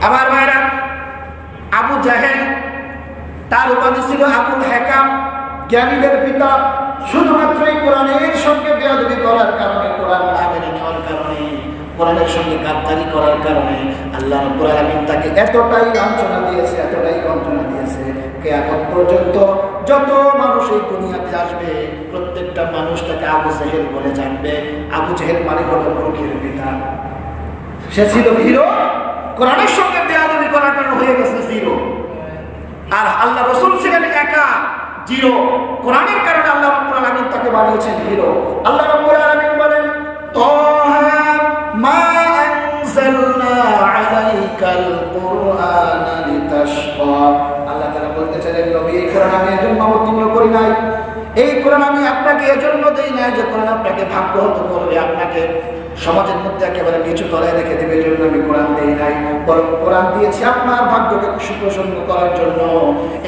আমার ভাইরা, আবু জাহেল, তার উপাধি ছিল আবুল হেকাম, জ্ঞানীদের পিতা। শুধুমাত্র এই কোরআনের সঙ্গে বেয়াদবি করার কারণে, কোরআন না মেনে নেওয়ার কারণে, কোরআনের সঙ্গে গাদ্দারি করার কারণে আল্লাহ রাব্বুল আলামিন তাকে এতটাই লাঞ্ছনা দিয়েছে, এতটাই বঞ্চনা দিয়েছে, কিয়ামত পর্যন্ত যত মানুষ এই দুনিয়াতে আসবে প্রত্যেকটা মানুষ তাকে আবু জাহেল বলে জানবে। আবু জাহেল মানে হলো প্রকৃতির পিতা। সে ছিল হিরো, কোরআনের সঙ্গে বেয়াদবি করার কারণে হয়ে গেছে জিরো। আর আল্লাহ রাসূল ছিলেন একা, জিরো। কোরআনের কারণে আল্লাহ রাব্বুল আলামিন তাকে বানিয়েছেন হিরো। আল্লাহ রাব্বুল আলামিন বলেন, তাহা মা আনজালনা আলাইকাল কুরআনা লিতাশকা। আল্লাহ তাআলা বলতেছেন, নবী, এই কোরআন আমি এজন্য অবতীর্ণ করি নাই, এই কোরআন আমি আপনাকে এজন্য দেই না যে কোরআন আপনাকে ভাগ্যহত করবে, আপনাকে সমাজের মধ্যে একেবারে নিচু তলায় রেখে দেবে, এই জন্য আমি কোরআন দেই নাই। বরং কোরআন দিয়েছি আপনার ভাগ্যকে সুপ্রসন্ন করার জন্য।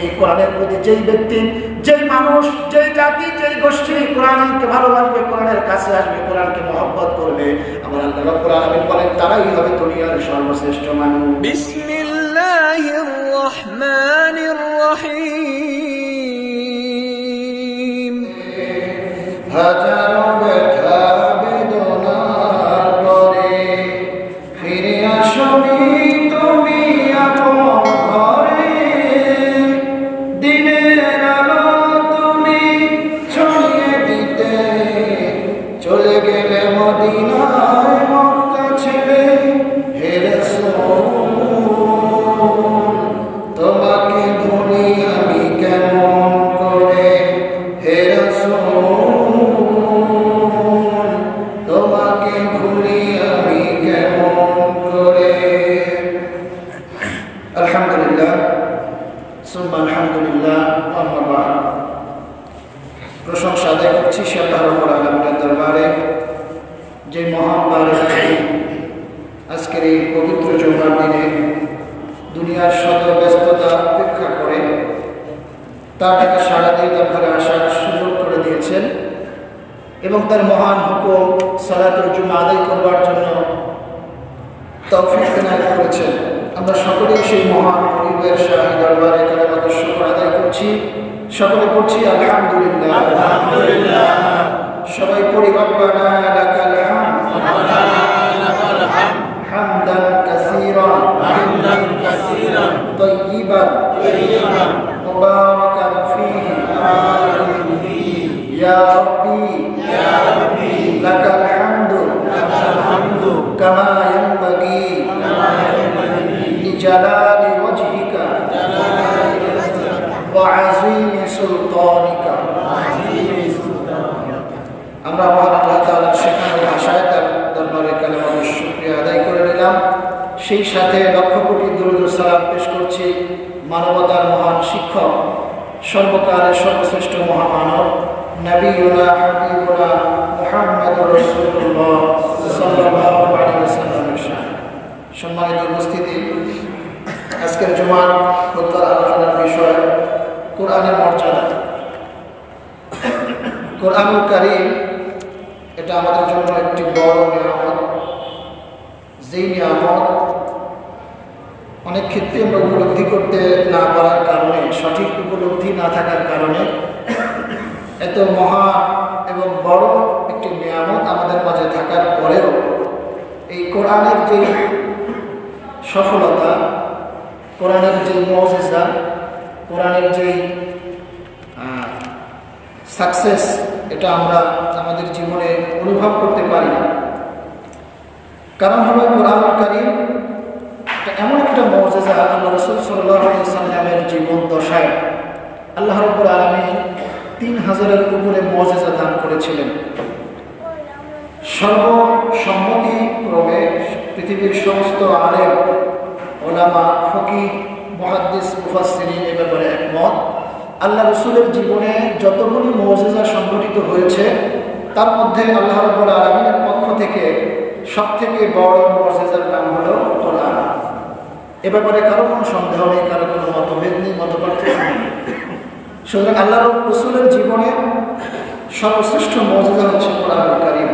এই কোরআনের প্রতি যেই ব্যক্তি, যেই মানুষ, যেই জাতি, যেই গোষ্ঠী কোরআনকে ভালোবাসবে, কোরআনের কাছে আসবে, কোরআনকে মহব্বত করবে, আমার আল্লাহ রাব্বুল আলামিন বলেন তারাই হবে দুনিয়ার সর্বশ্রেষ্ঠ মানুষ। বিসমিল্লাহির রহমানির রহিম। হাজারো ব্যথা বেদনার পরে ফিরে আসনি তুমি আপন ঘরে, দিনের আলো তুমি ছড়িয়ে দিতে চলে গেলে মদিনায় মক্কা ছেড়ে। হে রাসূল, তোমাকে ভুলি আমি কেমন করে? হে রাসূল, তোমাকে ভুলি আমি কেমন করে? আলহামদুলিল্লাহ, সুবহান আলহামদুলিল্লাহ, আম্মা বা'দ। প্রশংসা আদায় করছি সে আল্লাহ রাব্বুল আলামিনের দরবারে, যে মহান বারের আজকের এই পবিত্র জুমার দিনে দুনিয়ার শত ব্যস্ততা উপেক্ষা করে তার টাকা সারা দিয়ে তার ঘরে আসার সুযোগ করে দিয়েছেন এবং তার মহান হুকুম সালাতুল জুমা আদায় করবার জন্য তৌফিক এনায়েত করেছেন। আমরা সকলেই সেই মহান পরিবের শাহী দরবারে কালেমাতুশ শুকর আদায় করছি। সকলে পড়ছি আলহামদুলিল্লাহ, আলহামদুলিল্লাহ। সবাই পড়ি রব্বানা লাকাল হামদ, হামদান কাসীরান, হামদান কাসীরান, তাইয়িবান, তাইয়িবান, মুবারাকান ফীহি, মুবারাকান ফীহি, ইয়া রাব্বি, ইয়া রাব্বি, লাকাল হামদু, লাকাল হামদু, কামা ইয়ানবাগি, কামা ইয়ানবাগি, লিজালালি ওয়াজহিকা, জালালি ওয়াজহিকা, ওয়া আযীমি সুলতানিকা, ওয়া আযীমি সুলতানিকা। আমরা মহান আল্লাহ তাআলার শেখানো ভাষায় তার দরবারে কালেমাতুশ শুকরিয়া আদায় করে নিলাম। সেই সাথে লক্ষ কোটি দুরূদ ও সালাম পেশ করছি মানবতার মহান শিক্ষক, সর্বকালের সর্বশ্রেষ্ঠ মহামানব, নবিয়ুনা হাবিবুনা মুহাম্মদুর রাসূলুল্লাহ সাল্লাল্লাহু আলাইহি ওয়াসাল্লামের শানে। সম্মানিত উপস্থিতি, আজকের জুমার খুতবার আলোচনার বিষয় কোরআনের মর্যাদা। কোরআনুল কারীম এটা আমাদের জন্য একটি বড় নিয়ামত, যেই নিয়ামত অনেক ক্ষেত্রে আমরা উপলব্ধি করতে না পারার কারণে, সঠিক উপলব্ধি না থাকার কারণে এত মহা এবং বড় একটি নিয়ামত আমাদের মাঝে থাকার পরেও এই কোরআনের যে সফলতা, কোরআনের যে মুজিজা, কোরআনের যে সাকসেস, এটা আমরা আমাদের জীবনে অনুভব করতে পারি না। কারণ হলো কোরআনুল কারীম এটা এমন একটা মুজিজা, আল্লাহ রাসূল সাল্লাল্লাহু আলাইহি ওয়াসাল্লামের জীবন দশায় আল্লাহ রাব্বুল আলামিন 3000-এর উপরে মুজিজা দান করেছিলেন। সর্বসম্মতিক্রমে পৃথিবীর সমস্ত আলেম, ওলামা, ফকিহ, মুহাদ্দিস, মুফাসসিরিন এ ব্যাপারে একমত। আল্লাহ রাসূলের জীবনে যতগুলি মুজিজা সংঘটিত হয়েছে তার মধ্যে আল্লাহ রাব্বুল আলামিনের পক্ষ থেকে সবথেকে বড় মুজিজার নাম হলো কোরআন। এ ব্যাপারে কারো কোনো সন্দেহ নেই, কারো কোনো মতভেদ নেই, মতপার্থক্য নেই। সুতরাং আল্লাহ রাসূলের জীবনে সর্বশ্রেষ্ঠ মুজিজা হচ্ছে কোরআনুল কারীম।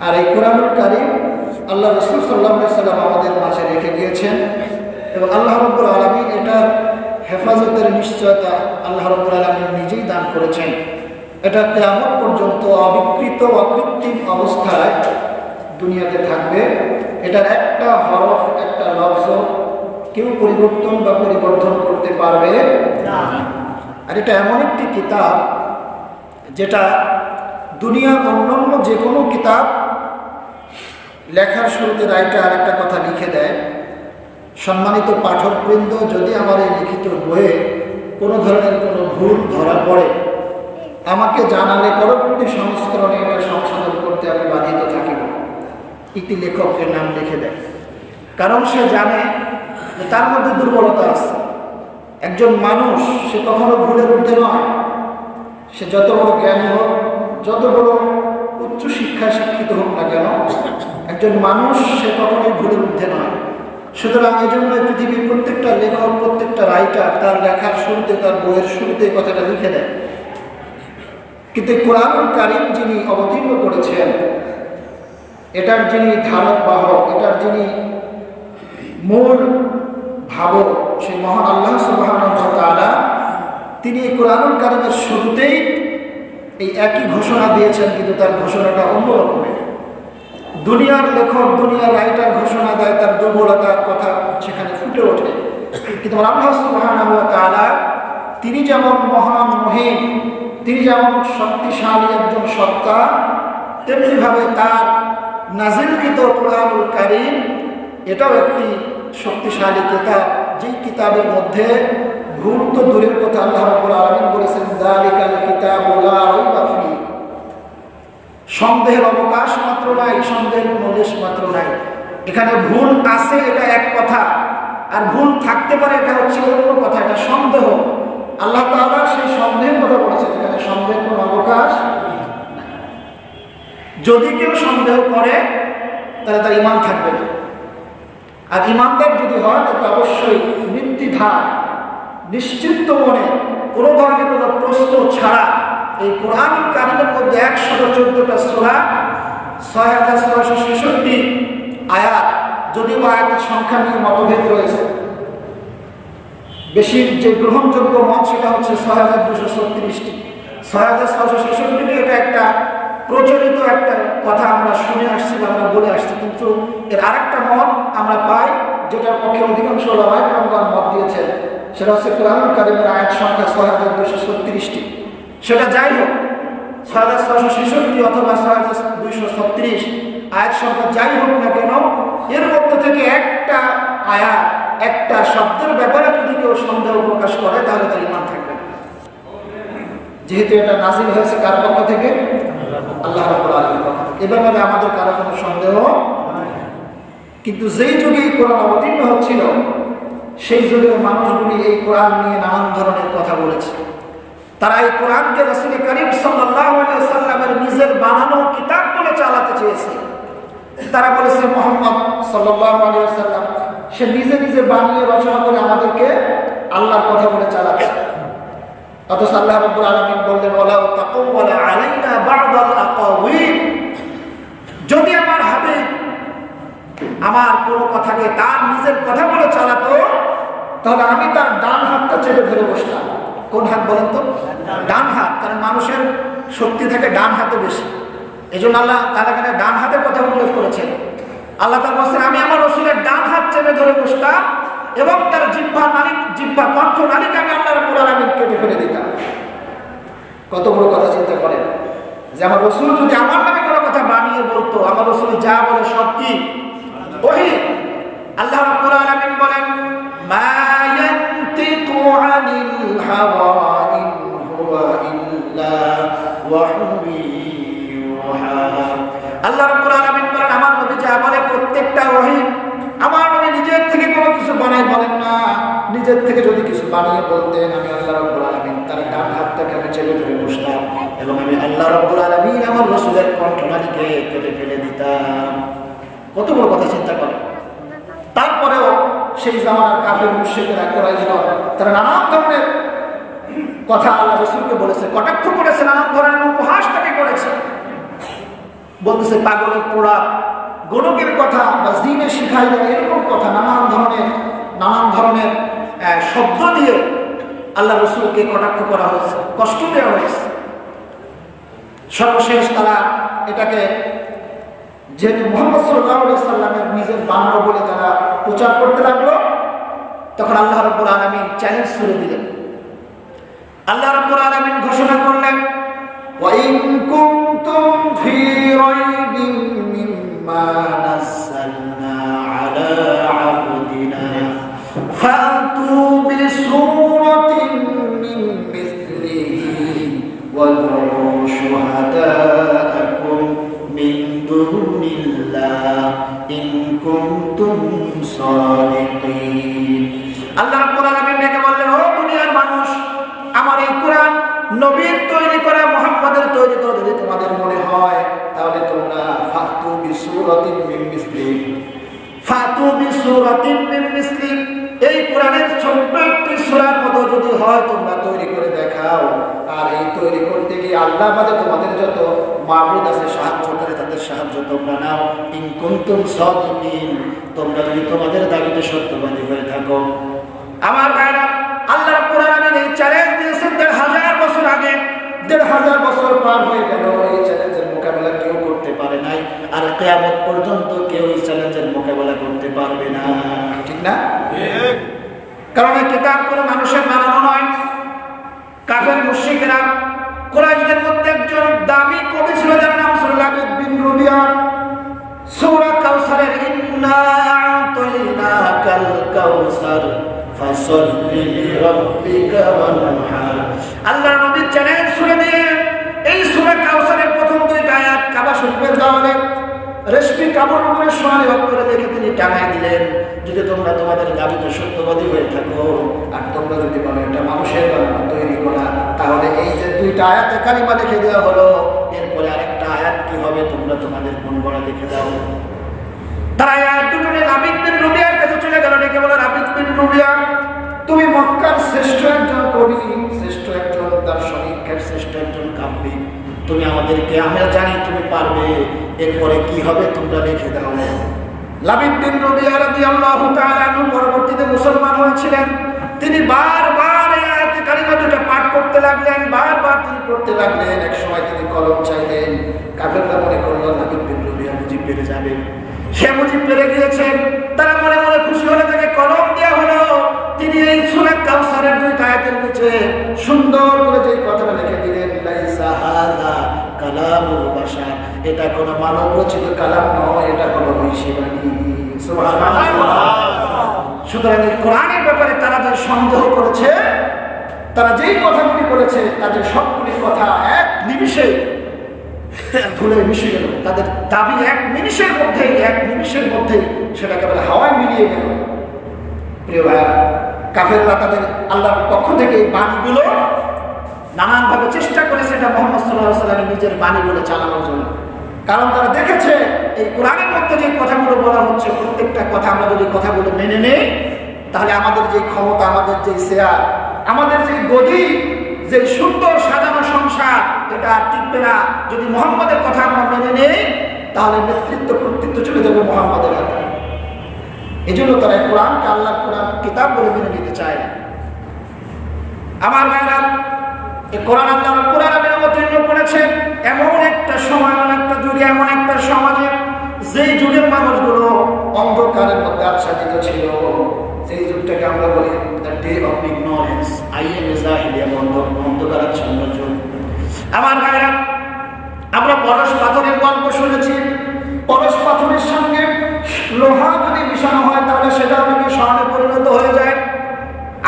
আর এই কোরআনুল কারীম আল্লাহ রাসূল সাল্লাল্লাহু আলাইহি ওয়াসাল্লাম আমাদের মাঝে রেখে গিয়েছে এবং আল্লাহ রাব্বুল আলামিন এটা হেফাজতের নিশ্চয়তা আল্লাহ রাব্বুল আলামিন নিজেই দান করেছেন। এটা কিয়ামত পর্যন্ত অবিকৃত অকৃত্রিম অবস্থায় দুনিয়াতে থাকবে। এটার একটা হরফ একটা লফজ কেউ পরিবর্তন বা পরিবর্তন করতে পারবে না। আর এটা এমন একটি কিতাব যেটা দুনিয়ার অন্যান্য যে কোনো কিতাব লেখার শুরুতে রাইটার একটা কথা লিখে দেয়, সম্মানিত পাঠকবৃন্দ, যদি আমার এই লিখিত বইয়ে কোনো ধরনের কোনো ভুল ধরা পড়ে আমাকে জানালে পরবর্তী সংস্করণে এটা সংশোধন করতে আমি বাধিত থাকিব। ইতি লেখকের নাম লিখে দেয়, কারণ সে জানে যে তার মধ্যে দুর্বলতা আছে। একজন মানুষ সে কখনো ভুলের ঊর্ধ্বে নয়, সে যত বড় জ্ঞানী হোক, যত বড় উচ্চ শিক্ষায় শিক্ষিত হোক না কেন, একজন মানুষ সে কখনোই ভুলের ঊর্ধ্বে নয়। সুতরাং এই জন্য পৃথিবীর প্রত্যেকটা লেখক, প্রত্যেকটা রাইটার তার লেখার শুরুতে, তার বইয়ের শুরুতে কথাটা লিখে দেয়। কিন্তু কোরআনুল কারীম যিনি অবতীর্ণ করেছেন, এটার যিনি ধারক বাহক, এটার যিনি মূল ভাবক, সেই মহান আল্লাহ সুবহানাহু ওয়া তাআলা, তিনি এই কোরআনুল কারীমের শুরুতেই এই একই ঘোষণা দিয়েছেন, কিন্তু তার ঘোষণাটা অন্য রকমের। দুনিয়ার লেখক, দুনিয়ার রাইটার ঘোষণা দেয়, তার দুর্বলতার কথা সেখানে ফুটে ওঠে। কিন্তু আল্লাহ সুবহানাহু ওয়া তাআলা তিনি যেমন মহান মহিম, তিনি যেমন শক্তিশালী একজন সত্তা, তেমনিভাবে তার নাজিলকৃত কোরআনুল কারীম এটাও একটি শক্তিশালী কিতাব, যেই কিতাবের মধ্যে ভুল তো দূরের কথা, আল্লাহ রাব্বুল আলামিন বলেছেন যালিকাল কিতাবু লা রাইবা ফীহি, সন্দেহের অবকাশ মাত্র নাই, সন্দেহের কোনো লেশ মাত্র নাই। এখানে ভুল আছে এটা এক কথা, আর ভুল থাকতে পারে এটা হচ্ছে অন্য কথা, এটা সন্দেহ। আল্লাহ তাআলা সেই সন্দেহের কথা বলেছেন, এখানে সন্দেহের কোনো অবকাশ নাই। যদি কেউ সন্দেহ করে তাহলে তার ঈমান থাকবে না। আর ঈমানদার যদি হয় তাকে অবশ্যই নির্দ্বিধায় নিশ্চিন্ত মনে কোনো ধরনের কোনো প্রশ্ন ছাড়া এই কোরআনুল কারীমের মধ্যে 114টা সূরা, 6666 আয়াত, যদিও আয়াতের সংখ্যা নিয়ে মতভেদ রয়েছে, বেশি যে গ্রহণযোগ্য মত সেটা হচ্ছে 6236টি। 6666টি এটা একটা প্রচলিত একটা কথা আমরা শুনে আসছি, আমরা বলে আসছি, কিন্তু এর আরেকটা মত আমরা পাই যেটার পক্ষে অধিকাংশ ওলামায়ে কেরাম মত দিয়েছেন, সেটা হচ্ছে কোরআনুল কারীমের আয়াত সংখ্যা 6236টি। সেটা যাই হোক, 6666 অথবা 6236 আয়াত সংখ্যা যাই হোক না কেন, এর মধ্যে থেকে একটা আয়াত, একটা শব্দের ব্যাপারে যদি কেউ সন্দেহ প্রকাশ করে তাহলে তার ঈমান থাকবে না। যেহেতু এটা নাজিল হয়েছে কার পক্ষ থেকে? আল্লাহ রাব্বুল আলামিনের পক্ষ থেকে। এ ব্যাপারে আমাদের কারো কোনো সন্দেহ। কিন্তু যেই যুগে এই কোরআন অবতীর্ণ হচ্ছিল সেই যুগের মানুষগুলি এই কোরআন নিয়ে নানান ধরনের কথা বলেছে। তারা এই কোরআনকে রাসূল করিম সাল্লাল্লাহু আলাইহি ওয়াসাল্লামের নিজের বানানো কিতাব বলে চালাতে চেয়েছে। তারা বলেছে মুহাম্মদ সাল্লাল্লাহু আলাইহি ওয়াসাল্লাম সে নিজে নিজে বানিয়ে রচনা করে আমাদেরকে আল্লাহর কথা বলে চালাচ্ছে। অথচ আল্লাহ রাব্বুল আলামিন বললেন ওয়ালাউ তাকাওয়ালা আলাইনা বা'দাল আকাওয়িল, যদি আমার হাবিব আমার কোনো কথাকে তার নিজের কথা বলে চালাতো তাহলে আমি তার ডান হাতটা চেপে ধরে বসতাম। কোন হাত বলেন তো? ডান হাত, কারণ মানুষের শক্তি থাকে ডান হাতে বেশি। এই জন্য আল্লাহ তাআলা এখানে ডান হাতের কথা উল্লেখ করেছেন। আল্লাহ তাআলা বলেছেন আমি আমার রাসূলের ডান হাত চেপে ধরে বসতাম এবং তার জিহ্বা কণ্ঠ নালীকে আমি আল্লাহ রাব্বুল আলামিন কেটে ফেলে দিতাম। কত বড় কথা চিন্তা করেন, যে আমার রাসূল যদি আমার নামে কোনো কথা বানিয়ে বলতো, আমার রাসূল যা বলে সব কি ওহী। আল্লাহ রাব্বুল আলামিন বলেন মা ইয়ানতিকু আনিল হাওয়া ইন হুয়া ইল্লা ওয়াহয়ুন ইউহা। আল্লাহ রাব্বুল আলামিন বলেন আমার নবী যা বলে প্রত্যেকটা ওহী। আমার নবী নিজের থেকে কোনো কিছু বানাই বলেন না, নিজের থেকে যদি কিছু বানিয়ে বলতেন আমি আল্লাহ রাব্বুল আলামিন তার ডান হাতটাকে আমি চেপে ধরে বসতাম এবং আমি আল্লাহ রাব্বুল আলামিন আমার রাসূলের কণ্ঠনালীকে কেটে ফেলে দিতাম। কত বড় কথা চিন্তা করেন। তারপরেও সেই জামানার কাফের মুশরিকরা কুরাইশরা তারা নানান ধরনের কথা আল্লাহ রাসূলকে বলেছে, কটাক্ষ করেছে, নানান ধরনের উপহাস তাকে করেছে। বলতেছে পাগলের পোড়া, গোলকের কথা বা জিনে শিখাই দেয়, এরকম কথা নানান ধরনের নানান ধরনের শব্দ দিয়ে আল্লাহ রসুলকে কটাক্ষ করা হয়েছে, কষ্ট দেওয়া হয়েছে। সর্বশেষ তারা এটাকে যেহেতু মুহাম্মদ সাল্লাল্লাহু আলাইহি সাল্লামের নিজের বানানো বলে তারা প্রচার করতে লাগলো, তখন আল্লাহ রাব্বুল আলামিন চ্যালেঞ্জ ছুড়ে দিলেন। আল্লাহ রাব্বুল আলামিন ঘোষণা করলেন, ওয়া ইন কুনতুম ফি রাইবিন মিম্মা নাযালনা আলা আবদিনা ফাতু বিসূরাতিন মিন মিসলিহি ওয়াদউ শুহাদাআকুম মিন দুনিল্লাহ ইন কুনতুম সাদিকিন। আল্লাহ রাব্বুল আলামিন ডেকে বললেন, ও দুনিয়ার মানুষ, আমার এই কোরআন নবীর তৈরি করা, মুহাম্মাদের তৈরি করা যদি তোমাদের মনে হয়, তাহলে তোমরা ফাতু বিসূরাতিন মিন মিসলিহি, ফাতু বিসূরাতিন মিন মিসলিহি, এই কোরআনের ছোট্ট একটি সূরার মতো যদি হয় তোমরা তৈরি করে দেখাও। আর এই তৈরি করতে গিয়ে আল্লাহ বাদে তোমাদের যত মাবুদ আছে সাহায্য করে, তাদের সাহায্য তোমরা নাও। ইন কুনতুম সাদিকিন, তোমরা যদি তোমাদের দাবিতে সত্যবাদী হয়ে থাকো। আমার ভাইরা, আল্লাহ রাব্বুল আলামিন এই চ্যালেঞ্জ দিয়েছেন ১৫০০ বছর আগে। ১৫০০ বছর পার হয়ে গেল, এই চ্যালেঞ্জের মোকাবেলা কেউ করতে পারে নাই, আর কিয়ামত পর্যন্ত কেউ এই চ্যালেঞ্জের মোকাবেলা করতে পারবে না, ঠিক না? কারণ এই কিতাব কোনো মানুষের বানানো নয়। কাফের মুশরিকরা, কুরাইশদের মধ্যে একজন দামি কবি ছিল, যার নাম ছিল লাবিদ বিন রবিয়া। সূরা কাউসারের ইন্না আ'তাইনাকাল কাউসার ফাসাল্লি লিরাব্বিকা ওয়ানহার, আল্লাহর নবী চ্যালেঞ্জ ছুড়ে দিয়ে এই সূরা কাউসারের প্রথম দুইটা আয়াত কাবা শরীফের দেওয়ালে রেশমি কাপড়ের উপরে সোনালি অক্ষরে লিখে তিনি টাঙাই দিলেন, যদি তোমরা তোমাদের দাবিতে সত্যবাদী হয়ে থাকো, আর তোমরা যদি বলো এটা মানুষের বানানো তৈরি করা, তাহলে এই যে দুইটা আয়াতে কালিমা লিখে দেওয়া হলো, এরপরে আরেকটা আয়াত কি হবে, তোমরা তোমাদের মন গড়া লিখে দাও। তারা এই আয়াত দুটো নিয়ে লাবিদ বিন রবিয়ার কাছে চলে গেল, ডেকে বলে, লাবিদ বিন রবিয়া, তুমি মক্কার শ্রেষ্ঠ একজন কবি, শ্রেষ্ঠ একজন দার্শনিক, শ্রেষ্ঠ একজন কাব্যিক, তুমি আমাদেরকে, আমরা জানি তুমি পারবে, এরপরে কি হবে তোমরা লিখে দাও। লাবিদ বিন রবিয়া রাদিয়াল্লাহু তাআলা আনহু পরবর্তীতে মুসলমান হয়েছিলেন। তিনি বারবার এই আয়াতে কারিমা দুটো পাঠ করতে লাগলেন, বারবার তিনি পড়তে লাগলেন। এক সময় তিনি কলম চাইলেন, কাফেররা মনে করলো লাবিদ বিন রবিয়া বুঝি পেরে যাবে, সে বুঝি পেরে গিয়েছেন। তারা মনে মনে খুশি হলে তাকে কলম দেওয়া হলো। তিনি এই সূরা কাউসারের দুই আয়াতের নিচে সুন্দর করে যে কথাটা লিখে দিলেন, লাইসা হাযা কালামুল বাশার, এটা কোনো মানব রচিত কালাম নয়, এটা কোনো ঐশী বাণী। সুবহানাল্লাহ। সুতরাং এই কোরআনের ব্যাপারে তারা যে সন্দেহ করেছে, তারা যেই কথাগুলি বলেছে, তাদের সবগুলি কথা এক নিমিষে ধুলে মিশে গেল। তাদের দাবি এক নিমিষের মধ্যেই সেটা কেবল হাওয়ায় মিলিয়ে গেল। প্রিয় ভাইয়া, কাফেররা তাদের আল্লাহর পক্ষ থেকে এই বাণীগুলো নানানভাবে চেষ্টা করেছে এটা মুহাম্মদ সাল্লাল্লাহু আলাইহি ওয়াসাল্লামের নিজের বাণী বলে চালানোর জন্য। কারণ তারা দেখেছে এই কোরআনের মধ্যে যে কথাগুলো বলা হচ্ছে, প্রত্যেকটা কথা আমরা যদি কথাগুলো মেনে নেই, তাহলে আমাদের যে ক্ষমতা, আমাদের যে শেয়ার, আমাদের যে গদি, যে সুন্দর সাজানো সংসার, এটা আর টিকবে না। যদি মুহাম্মাদের কথা আমরা মেনে নেই, তাহলে নেতৃত্ব কর্তৃত্ব চলে যাবে মুহাম্মাদের হাতে। এই জন্য তারা কোরআনকে আল্লাহর কোরআন কিতাব বলে মেনে নিতে চায় না। আমার ভাইরা, এই কোরআন আল্লাহ রাব্বুল আলামিন অবতীর্ণ করেছেন এমন একটা সময়, এমন একটা যুগে, এমন একটা সমাজে, যেই যুগের মানুষগুলো অন্ধকারের মধ্যে আচ্ছাদিত ছিল। সেই যুগটাকে আমরা বলি দ্য ডে অফ ইগনোরেন্স, আইএম জাহিলিয়া, অন্ধকারাচ্ছন্ন যুগ। আমার ভাইরা, আমরা পরশ পাথরের গল্প শুনেছি। পরশ পাথরের সঙ্গে লোহা যদি মিশানো হয়, তাহলে সেটা আমাকে স্বর্ণে পরিণত হয়ে যায়।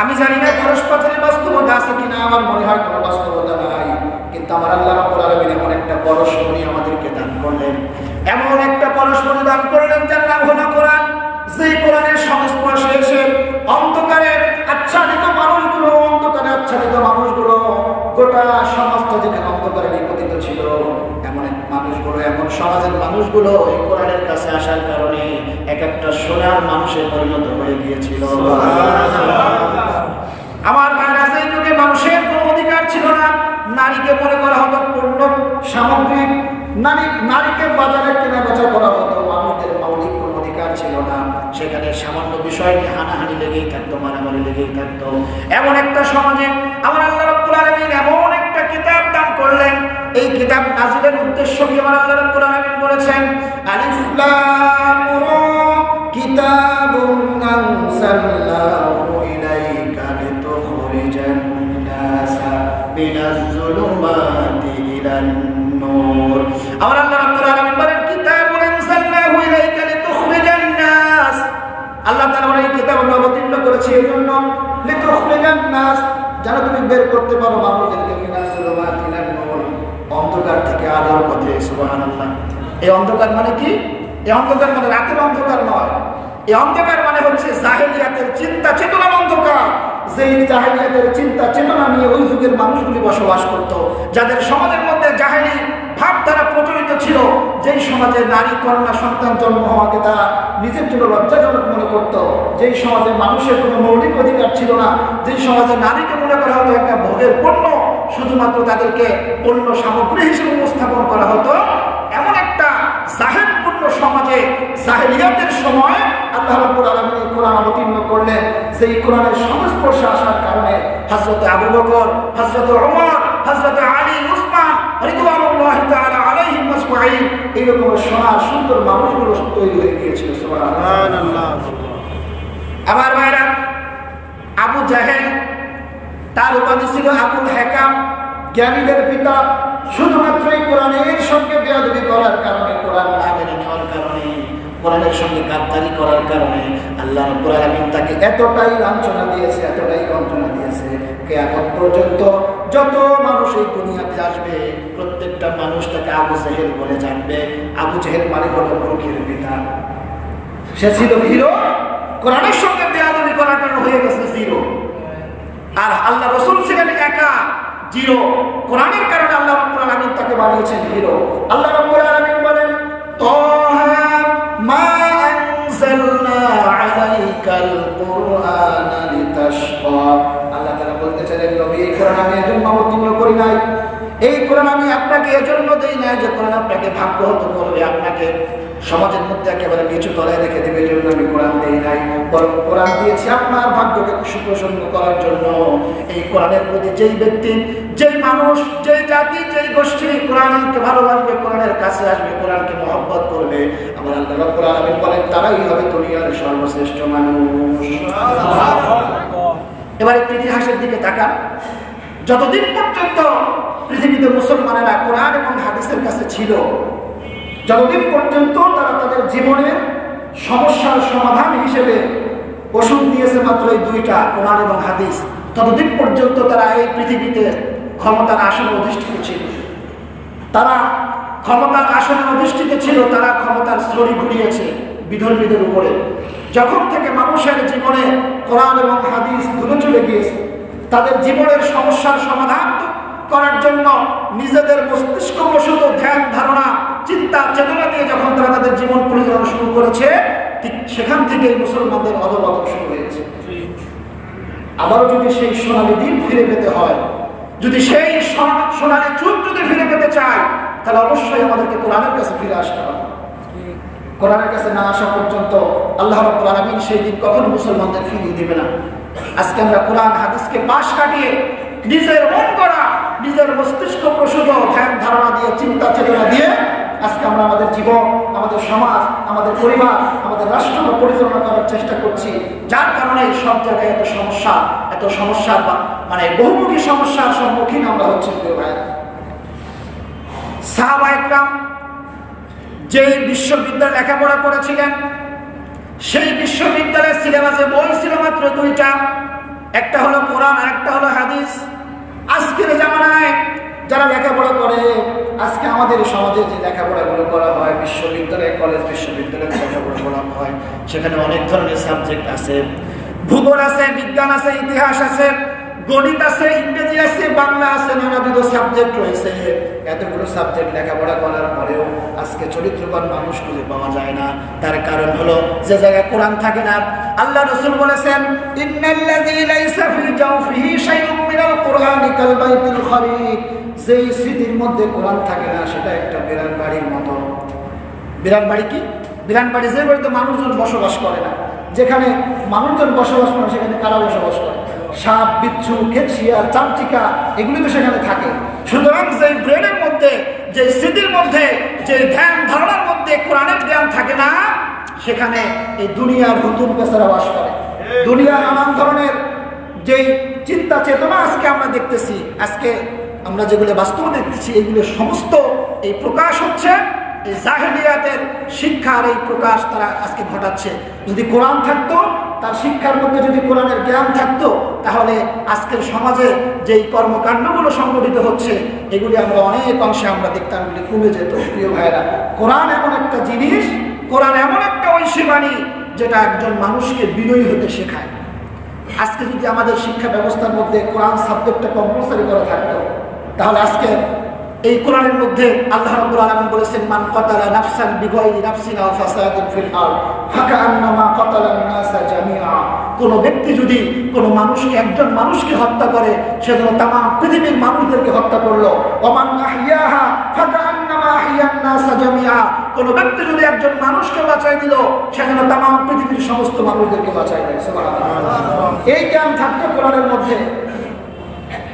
আমি জানি না পরশ পাথরের বাস্তবতা আছে কিনা, আমার মনে হয় কোনো বাস্তবতা নাই। কিন্তু আমার আল্লাহ রাব্বুল আলামিন এমন একটা পরশমণি আমাদেরকে দান করলেন, এমন একটা পরশমণি দান করলেন, যার নাম হলো কোরআন। যেই কোরআনের সংস্পর্শে এসে অন্ধকারে আচ্ছাদিত মানুষগুলো, গোটা সমাজটা যেখানে অন্ধকারে নিপতিত ছিল, এমন মানুষগুলো, এমন সমাজের মানুষগুলো এই কোরআনের কাছে আসার কারণে এক একটা সোনার মানুষের পরিণত হয়ে গিয়েছিল। আমার ভাইরা, সেই যুগে মানুষের কোনো অধিকার ছিল না। নারীকে মনে করা হতো পণ্য সামগ্রী, নারীকে বাজারে কেনা বেচা করা হতো, মানুষদের মৌলিক কোনো অধিকার ছিল না। সেখানে সামান্য বিষয় নিয়ে হানাহানি লেগেই থাকতো, মারামারি লেগেই থাকতো। এমন একটা সমাজে আমার আল্লাহ রাব্বুল আলামিন এমন একটা কিতাব দান করলেন। এই কিতাব নাযিলের উদ্দেশ্য কি আমার আল্লাহ রাব্বুল আলামিন বলেছেন, আলিফ লাম রা কিতাবুন আনজালনাহু ইলাইকা লিতুখরিজান নাসা মিনাজ যুলুমাতি ইলান নূর। আমার আল্লাহ রাব্বুল আলামিন বলেন কিতাবুন আনজালনাহু ইলাইকা লিতুখরিজান নাস। আল্লাহ তাআলা এই কিতাব অবতীর্ণ করেছে এই জন্য, লিতুখরিজান নাস, যেন তুমি বের করতে পারো মানুষদেরকে মিনাজ যুলুমাতি ইলান নূর, অন্ধকার থেকে আলোর পথে। সুবহানাল্লাহ। এই অন্ধকার মানে কি? এই অন্ধকার মানে রাতের অন্ধকার নয়। এই অন্ধকার মানে হচ্ছে জাহেলিয়াতের চিন্তা চেতনার অন্ধকার। যেই জাহেলিয়াতের চিন্তা চেতনা নিয়ে ওই যুগের মানুষগুলি বসবাস করত, যাদের সমাজের মধ্যে জাহেলি ভাবধারা প্রচলিত ছিল, যেই সমাজে নারী কন্যা সন্তান জন্ম হওয়াকে তারা নিজের জন্য লজ্জাজনক মনে করত, যেই সমাজে মানুষের কোনো মৌলিক অধিকার ছিল না, যেই সমাজে নারীকে মনে করা হতো একটা ভোগের পণ্য, শুধুমাত্র তাদেরকে পণ্য সামগ্রী হিসেবে উপস্থাপন করা হতো, এমন একটা জাহেলপূর্ণ সমাজে জাহেলিয়াতের সময় আল্লাহ রাব্বুল আলামিন এই কোরআন অবতীর্ণ করলেন। যেই কোরআনের সংস্পর্শে আসার কারণে হযরত আবু বকর, হযরত ওমর, হযরত আলী, উসমান রাদিয়াল্লাহু তাআলা আলাইহিম আজমাইন এইরকম সোনার সুন্দর মানুষগুলো তৈরি হয়ে গিয়েছিল। সুবহানাল্লাহ। আমার ভাইরা, আবু জাহেল, তার উপাধি ছিল আবুল হেকাম, জ্ঞানীদের পিতা। শুধুমাত্র এই কোরআনের সঙ্গে বেয়াদবি করার কারণে, কোরআন না মেনে নেওয়ার কারণে, কোরআনের সঙ্গে গাদ্দারি করার কারণে আল্লাহ রাব্বুল আলামিন তাকে এতটাই লাঞ্ছনা দিয়েছে, এতটাই যন্ত্রণা দিয়েছে, কিয়ামত পর্যন্ত যত মানুষ এই দুনিয়াতে আসবে প্রত্যেকটা মানুষ তাকে আবু জাহেল বলে জানবে। আবু জাহেল মানে হলো মূর্খের পিতা। সে ছিল হিরো, কোরআনের সঙ্গে বেয়াদবি করার কারণে হয়ে গেছে জিরো। আর আল্লাহ রাসূল ছিলেন একা, জিরো। কোরআনের কারণে আল্লাহ রাব্বুল আলামিন তাকে বানিয়েছেন হিরো। আল্লাহ রাব্বুল আলামিন বলেন, তাহা মা আনজালনা আলাইকাল কুরআনা লিতাশকা। আল্লাহ তাআলা বলতেছেন, নবী, এই কোরআন আমি এজন্য অবতীর্ণ করি নাই, এই কোরআন আমি আপনাকে এজন্য দেই না যে কোরআন আপনাকে ভাগ্যহত করবে, আপনাকে সমাজের মধ্যে একেবারে নিচু তলায় রেখে দেবে, এই জন্য আমি কোরআন দেই নাই। বরং কোরআন দিয়েছি আপনার ভাগ্যকে সুপ্রসন্ন করার জন্য। এই কোরআনের প্রতি যেই ব্যক্তি, যেই মানুষ, যেই জাতি, যেই গোষ্ঠী কোরআনকে ভালোবাসবে, কোরআনের কাছে আসবে, কোরআনকে মহব্বত করবে, আমার আল্লাহ রাব্বুল আলামিন বলেন তারাই হবে দুনিয়ার সর্বশ্রেষ্ঠ মানুষ। এবার একটু ইতিহাসের দিকে তাকান। যতদিন পর্যন্ত পৃথিবীতে মুসলমানেরা কোরআন এবং হাদিসের কাছে ছিল, যতদিন পর্যন্ত তারা তাদের জীবনের সমস্যার সমাধান হিসেবে ওষুধ দিয়েছে মাত্র এই দুইটা, কোরআন এবং হাদিস, ততদিন পর্যন্ত তারা এই পৃথিবীতে ক্ষমতার আসনে অধিষ্ঠিত ছিল। তারা ক্ষমতার আসনে অধিষ্ঠিত ছিল, তারা ক্ষমতার ছড়ি ঘুরিয়েছে বিধর্মীদের উপরে। যখন থেকে মানুষের জীবনে কোরআন এবং হাদিস দূরে চলে গিয়েছে, তাদের জীবনের সমস্যার সমাধান করার জন্য নিজেদের মস্তিষ্ক প্রসূত ধ্যান ধারণা চিন্তা চেতনা দিয়ে যখন তারা তাদের জীবন পরিচালনা শুরু করেছে, ঠিক সেখান থেকেই মুসলমানদের অধঃপতন শুরু হয়েছে। আবারও যদি সেই সোনালী দিন ফিরে পেতে হয়, যদি সেই সোনালী যুগ যদি ফিরে পেতে চায়, তাহলে অবশ্যই আমাদেরকে কোরআনের কাছে ফিরে আসতে হবে। কোরআনের কাছে না আসা পর্যন্ত আল্লাহ রাব্বুল আলামিন সেই দিন কখনো মুসলমানদের ফিরিয়ে দেবে না। আজকে আমরা কোরআন হাদিসকে পাশ কাটিয়ে নিজের মন করা, নিজের মস্তিষ্ক প্রসূত ধ্যান ধারণা দিয়ে, চিন্তা চেতনা দিয়ে আজকে আমরা আমাদের জীবন, আমাদের সমাজ, আমাদের পরিবার, আমাদের রাষ্ট্র পরিচালনা করার চেষ্টা করছি, যার কারণে সব জায়গায় এত সমস্যার মানে বহুমুখী সমস্যার সম্মুখীন আমরা হচ্ছি। সাহাবায়ে কেরাম যে বিশ্ববিদ্যালয়ে লেখাপড়া করেছিলেন, সেই বিশ্ববিদ্যালয়ের সিলেবাসে বই ছিল মাত্র দুইটা, একটা হলো কোরআন আর একটা হলো হাদিস। আজকের জামানায় যারা লেখাপড়া করে, আজকে আমাদের সমাজে যে লেখাপড়াগুলো করা হয়, বিশ্ববিদ্যালয়, কলেজ, বিশ্ববিদ্যালয়ে লেখাপড়া করা হয়, সেখানে অনেক ধরনের সাবজেক্ট আছে। ভূগোল আছে, বিজ্ঞান আছে, ইতিহাস আছে, গণিত আছে, ইংরেজি আছে, বাংলা আছে, নানাবিধ সাবজেক্ট রয়েছে। এতগুলো সাবজেক্ট লেখাপড়া করার পরেও আজকে চরিত্রবান মানুষ খুঁজে পাওয়া যায় না। তার কারণ হলো যে জায়গায় কোরআন থাকে না। আল্লাহ রাসূল বলেছেন, ইন্নাল্লাযী লাইসা ফি জাওফিহি শাইউম মিনাল কুরআনি কাল বাইতিল খারিক। যেই স্মৃতির মধ্যে কোরআন থাকে না, সেটা একটা বিরান বাড়ির মতো। বিরান বাড়ি কি? বিরান বাড়ি যে বাড়িতে মানুষজন বসবাস করে না, যেখানে মানুষজন বসবাস করে সেখানে কারা বসবাস করে? সাপ, বিচ্ছু, খেতশিয়াল, চামচিকা এগুলি তো সেখানে থাকে। সুতরাং যে ব্রেনের মধ্যে, যে স্মৃতির মধ্যে, যে ধ্যান ধারণার মধ্যে কোরআনের জ্ঞান থাকে না, সেখানে এই দুনিয়ার হুতুম পেছারা বাস করে। দুনিয়ার নানান ধরনের যেই চিন্তা চেতনা আজকে আমরা দেখতেছি, আজকে আমরা যেগুলো বাস্তব দেখতেছি, এগুলো সমস্ত এই প্রকাশ হচ্ছে এই জাহেলিয়াতের শিক্ষার এই প্রকাশ তারা আজকে ঘটাচ্ছে। যদি কোরআন থাকতো, তার শিক্ষার মধ্যে যদি কোরআনের জ্ঞান থাকতো, তাহলে আজকের সমাজে যেই কর্মকাণ্ডগুলো সংগঠিত হচ্ছে এগুলি আমরা অনেক অংশে আমরা দেখতাম, এগুলি কমে যেত। প্রিয় ভাইরা, কোরআন এমন একটা জিনিস, কোরআন এমন একটা ঐশী বাণী যেটা একজন মানুষকে বিনয়ী হতে শেখায়। আজকে যদি আমাদের শিক্ষা ব্যবস্থার মধ্যে কোরআন সাবজেক্টটা কম্পালসারি করা থাকতো, তাহলে আজকে এই কোরআনের মধ্যে আল্লাহ রাব্বুল আলামিন বলেছেন, মান কাতালা নাফসান বিগাইরি নাফসিন আও ফাসাদিন ফিল আরদ ফাকান্নামা কাতালান নাসা জামিআ। কোন ব্যক্তি যদি কোন মানুষকে, একজন মানুষকে হত্যা করে, সে যেন তামাম পৃথিবীর মানুষদেরকে হত্যা করলো। ওমান আহইয়াহা ফাকান্নামা আহইয়ান নাসা জামিআ। কোন ব্যক্তি যদি একজন মানুষকে বাঁচাই দিল, সে যেন তামাম পৃথিবীর সমস্ত মানুষদেরকে বাঁচাই দেয়। সুবহানাল্লাহ। এই জ্ঞান থাকতো কোরআনের মধ্যে।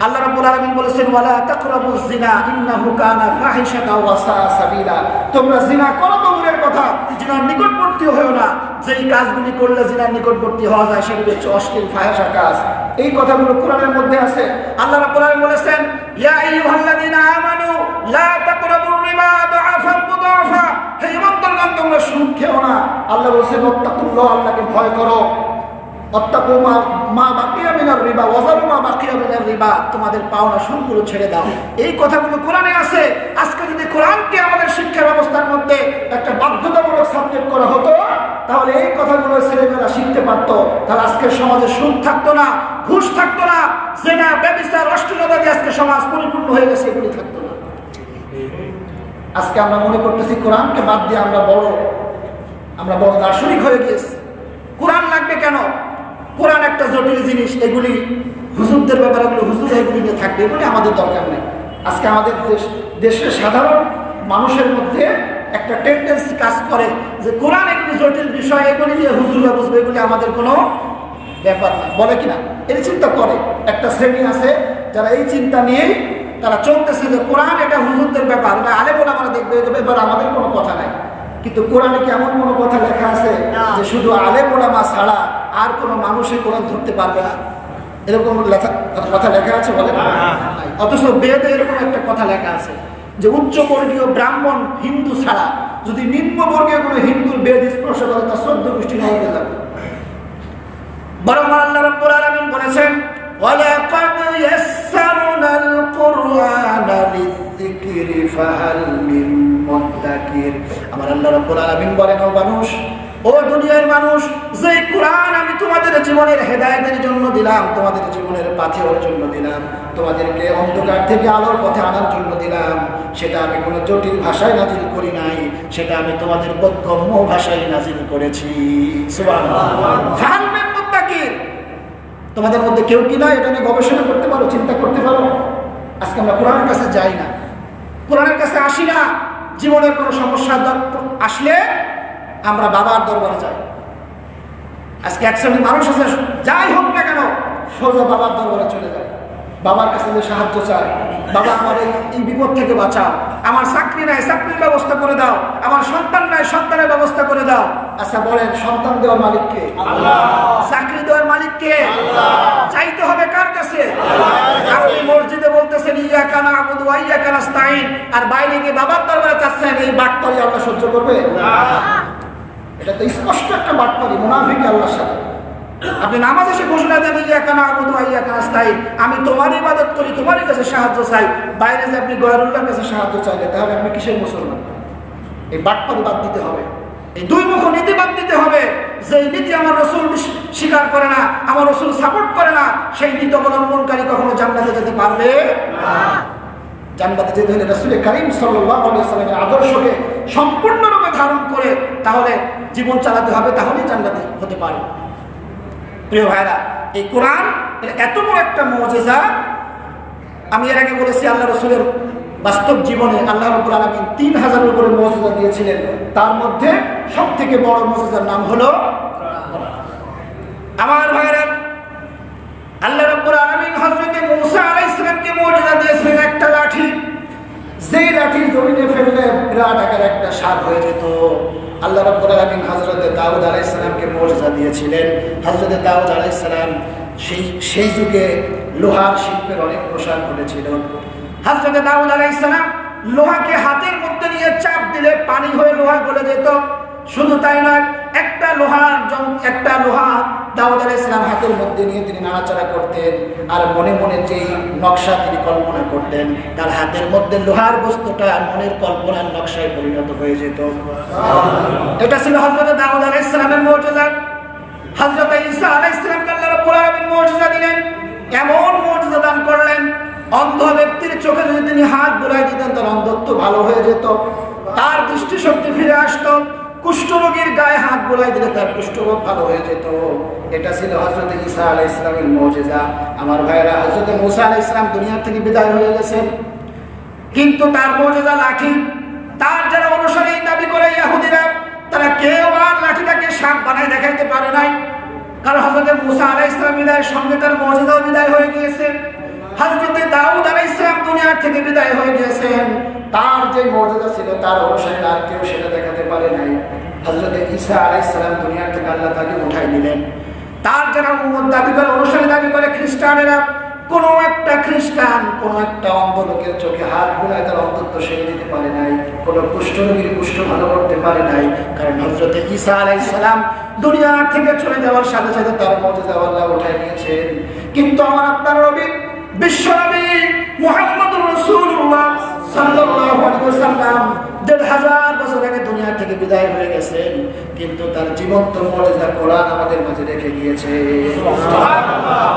আল্লাহ রাব্বুল আলামিন বলেছেন, ওয়ালা তাকরাবুজ জিনা ইন্নাহু কানা ফাহিশাতাও ওয়া সাআ সাবিলা। তোমরা জিনা করো তো দূরের কথা, জিনার নিকটবর্তী হয়ো না। যেই কাজগুলি করলে জিনার নিকটবর্তী হওয়া যায় সেগুলো হচ্ছে অশ্লীল ফাহিশা কাজ। এই কথাগুলো কোরআনের মধ্যে আছে। আল্লাহ রাব্বুল আলামিন বলেছেন, ইয়া আইয়ুহাল্লাযীনা আমানু লা তাকরাবুর রিবা দুআফান মুদাফা। হে ঈমানদারগণ, তোমরা সুদ খেও না। আল্লাহ বলেছেন, ওয়াত্তাকুল্লাহ, আল্লাহকে ভয় করো। তোমাদের পাওনা সুদগুলো ছেড়ে দাও। এই কথাগুলো কোরআনে আছে। আজকে যদি কোরআনকে আমাদের শিক্ষা ব্যবস্থার মধ্যে একটা বাধ্যতামূলক সাবজেক্ট করা হতো, তাহলে এই কথাগুলো ছেলেমেয়েরা শিখতে পারতো। তাহলে আজকের সমাজে সুদ থাকতো না, ঘুষ থাকতো না, জেনা, ব্যভিচার, অশ্লীলতা দিয়ে আজকে সমাজ পরিপূর্ণ হয়ে গেছে, এগুলি থাকতো না। আজকে আমরা মনে করতেছি কোরআনকে বাদ দিয়ে আমরা বড় দার্শনিক হয়ে গিয়েছি। কোরআন লাগবে কেন? কোরআন একটা জটিল জিনিস। এগুলি হুজুরদের ব্যাপারে, হুজুর এগুলি নিয়ে থাকবে, এগুলি আমাদের দরকার নেই। আজকে আমাদের দেশের সাধারণ মানুষের মধ্যে একটা টেন্ডেন্সি কাজ করে যে কোরআন এগুলি জটিল বিষয়, এগুলি নিয়ে হুজুররা বুঝবে, এগুলি আমাদের কোনো ব্যাপার না, বলে কিনা? এই চিন্তা করে একটা শ্রেণী আছে যারা এই চিন্তা নিয়েই তারা চলতেছে যে কোরআন এটা হুজুরদের ব্যাপার, এটা আলেম ওলামারা দেখবে, এই ব্যাপারে আমাদের কোনো কথা নাই। কিন্তু কোরআনে কি এমন কোনো কথা লেখা আছে যে শুধু আলেম ওলামা ছাড়া আর কোনো মানুষই কোরআন ধরতে পারবে না? এরকম কথা লেখা আছে, বলে? অথচ বেদে এরকম একটা কথা লেখা আছে যে উচ্চবর্গীয় ব্রাহ্মণ হিন্দু ছাড়া যদি নিম্নবর্গীয় কোনো হিন্দুর বেদ স্পর্শ করে, তার 14 গোষ্ঠী নরকে যাবে। বরং আল্লাহ রাব্বুল আলামিন বলেছেন, ওয়ালাকাদ ইয়াসসারনাল কুরআনা লিযিকরি ফাহাল মিন মুদ্দাকির। আমার আল্লাহ রাব্বুল আলামিন বলেন, ও মানুষ, ও দুনিয়ার মানুষ, যে কোরআন আমি তোমাদের জীবনের হেদায়েতের জন্য দিলাম, তোমাদের জীবনের পাথেওর জন্য দিলাম, তোমাদেরকে অন্ধকার থেকে আলোর পথে আনার জন্য দিলাম, সেটা আমি কোনো জটিল ভাষায় নাজিল করি নাই, সেটা আমি তোমাদের বোধগম্য ভাষায় নাজিল করেছি। সুবহানাল্লাহ। ফাহাল মিন মুদ্দাকির। তোমাদের মধ্যে কেউ কি না এটা নিয়ে গবেষণা করতে পারো, চিন্তা করতে পারো? আজকে আমরা কোরআনের কাছে যাই না, কোরআনের কাছে আসি না। জীবনের কোনো সমস্যা আসলে আমরা বাবার দরবারে যাই। আজকে এক শ্রেণীর মানুষ আছে, যাই হোক না কেন সোজা বাবার দরবারে চলে যায়, বাবার কাছে যে সাহায্য চায়, বাবা আমার এই বিপদ থেকে বাঁচাও, আমার চাকরি নাই, চাকরির ব্যবস্থা করে দাও, আমার সন্তান নাই, সন্তানের ব্যবস্থা করে দাও। আচ্ছা বলেন, সন্তান দেওয়ার মালিক কে? আল্লাহ। চাকরি দেওয়ার মালিক কে? আল্লাহ। চাইতে হবে কার কাছে? আপনি মসজিদে বলতেছেন ইয়াকা না'বুদু ওয়া ইয়াকা নাস্তাঈন, আর বাইরে গিয়ে বাবার দরবারে চাচ্ছেন, এই বাটপারি আল্লাহ সহ্য করবে? না। এটা তো স্পষ্ট একটা বাটপারি, মুনাফিক আল্লাহর সাথে। আপনি নামাজ এসে ঘোষণা দেন ইয়াকা না'বুদু ওয়া ইয়াকা নাস্তাঈন, আমি তোমার ইবাদত করি, তোমারই কাছে সাহায্য চাই। বাইরে যে আপনি গয়রুল্লাহর কাছে সাহায্য চাইলে, তাহলে আপনি কিসের মুসলমান? এই বাটপারি বাদ দিতে হবে, এই দুই মুখ নীতি বাদ দিতে হবে। যে নীতি আমার রাসূল স্বীকার করে না, আমার রাসূল সাপোর্ট করে না, সেই নীতি অবলম্বনকারী কখনো জান্নাতে যেতে পারবে না। জান্নাতে যেতে হলে রাসূল কারীম সাল্লাল্লাহু আলাইহি ওয়াসাল্লামের আদর্শকে সম্পূর্ণরূপে ধারণ করে তাহলে জীবন চালাতে হবে, তাহলেই জান্নাতে হতে পারে। প্রিয় ভাইরা, এই কোরআন এত বড় একটা মুজিজা। আমি এর আগে বলেছি, আল্লাহ রাসূলের বাস্তব জীবনে আল্লাহ রাব্বুল আলামিন 3000-এর উপরে মুজিজা দিয়েছিলেন। তার মধ্যে সবথেকে বড় মুজিজার নাম হলো কোরআন। আমার ভাইরা, আল্লাহ রাব্বুল আলামিন হযরত মূসা আলাইহিস সালামকে মুজিজা দিয়েছিলেন একটা লাঠি, যেই লাঠি জমিনে ফেললে বিরাট আকার একটা সাপ হয়ে যেত। আল্লাহ রাব্বুল আলামিন হযরত দাউদ আলাইহিস সালামকে মুজিজা দিয়েছিলেন। হযরত দাউদ আলাইহিস সালাম সেই যুগে লোহার শিল্পের অনেক প্রসার ঘটেছিল। হযরত দাউদ আলাইহিস সালাম লোহাকে হাতের মধ্যে নিয়ে চাপ দিলে পানি হয়ে লোহা গলে যেত। শুধু তাই নয়, একটা লোহা দাউদ আলাইহিস সালাম হাতের মধ্যে নিয়ে তিনি নাড়াচাড়া করতেন, আর মনে মনে যেই নকশা তিনি কল্পনা করতেন, তার হাতের মধ্যে লোহার বস্তুটা মনের কল্পনার নকশায় পরিণত হয়ে যেত। এটা ছিল হযরত দাউদ আলাইহিস সালামের মুজিজা। হযরত ঈসা আলাইহিস সালামকে আল্লাহ রাব্বুল আলামিন মুজিজা দিলেন, এমন মুজিজা দান করলেন, অন্ধ ব্যক্তির চোখে যদি তিনি হাত বুলাই দিতেন তার অন্ধত্ব ভালো হয়ে যেত, তার দৃষ্টিশক্তি ফিরে আসতো। কুষ্ঠরোগীর গায়ে হাত বুলাই দিলে তার কুষ্ঠরোগ ভালো হয়ে যেত। এটা ছিল হযরত ঈসা আলাইহিস সালামের মুজিজা। আমার ভাইরা, হযরত মূসা আলাইহিস সালাম দুনিয়া থেকে বিদায় হয়ে গেছেন, কিন্তু তার মুজিজা লাঠি। তার যারা অনুসারী দাবি করে ইহুদিরা, তারা কেউ আর লাঠিটাকে সাপ বানায় দেখাইতে পারে নাই, কারণ হযরত মূসা আলাইহিস সালাম বিদায়ের সঙ্গে তার মুজিজাও বিদায় হয়ে গিয়েছে। হযরত দাউদ আলাইহিস সালাম দুনিয়া থেকে বিদায় হয়ে গিয়েছেন, তার যে মুজিজা ছিল তার অনুসারী আর কেউ সেটা দেখাতে পারে নাই। হযরত ঈসা আলাইহিস সালাম দুনিয়া থেকে আল্লাহ তাকে উঠাই দিলেন। তার যারা উম্মত দাবি করে, অনুসারী দাবি করে খ্রিস্টানেরা, কোনো একটা খ্রিস্টান কোনো একটা অন্ধ লোকের চোখে হাত বুলায় তার অন্ধত্ব সেরে দিতে পারে নাই, কোনো কুষ্ঠরোগীর কুষ্ঠ ভালো করতে পারে নাই, কারণ হযরত ঈসা আলাইহিস সালাম দুনিয়া থেকে চলে যাওয়ার সাথে সাথে তার মুজিজা আল্লাহ উঠাই নিয়েছেন। কিন্তু আমার আপনার নবী, বিশ্ব নবী মুহাম্মদুর রাসূলুল্লাহ সাল্লাল্লাহু আলাইহি ওয়াসাল্লাম ১৫০০ বছর আগে দুনিয়া থেকে বিদায় হয়ে গেছেন, কিন্তু তার জীবন্ত মুজিজা কোরআন আমাদের মাঝে রেখে গিয়েছে। সুবহানাল্লাহ।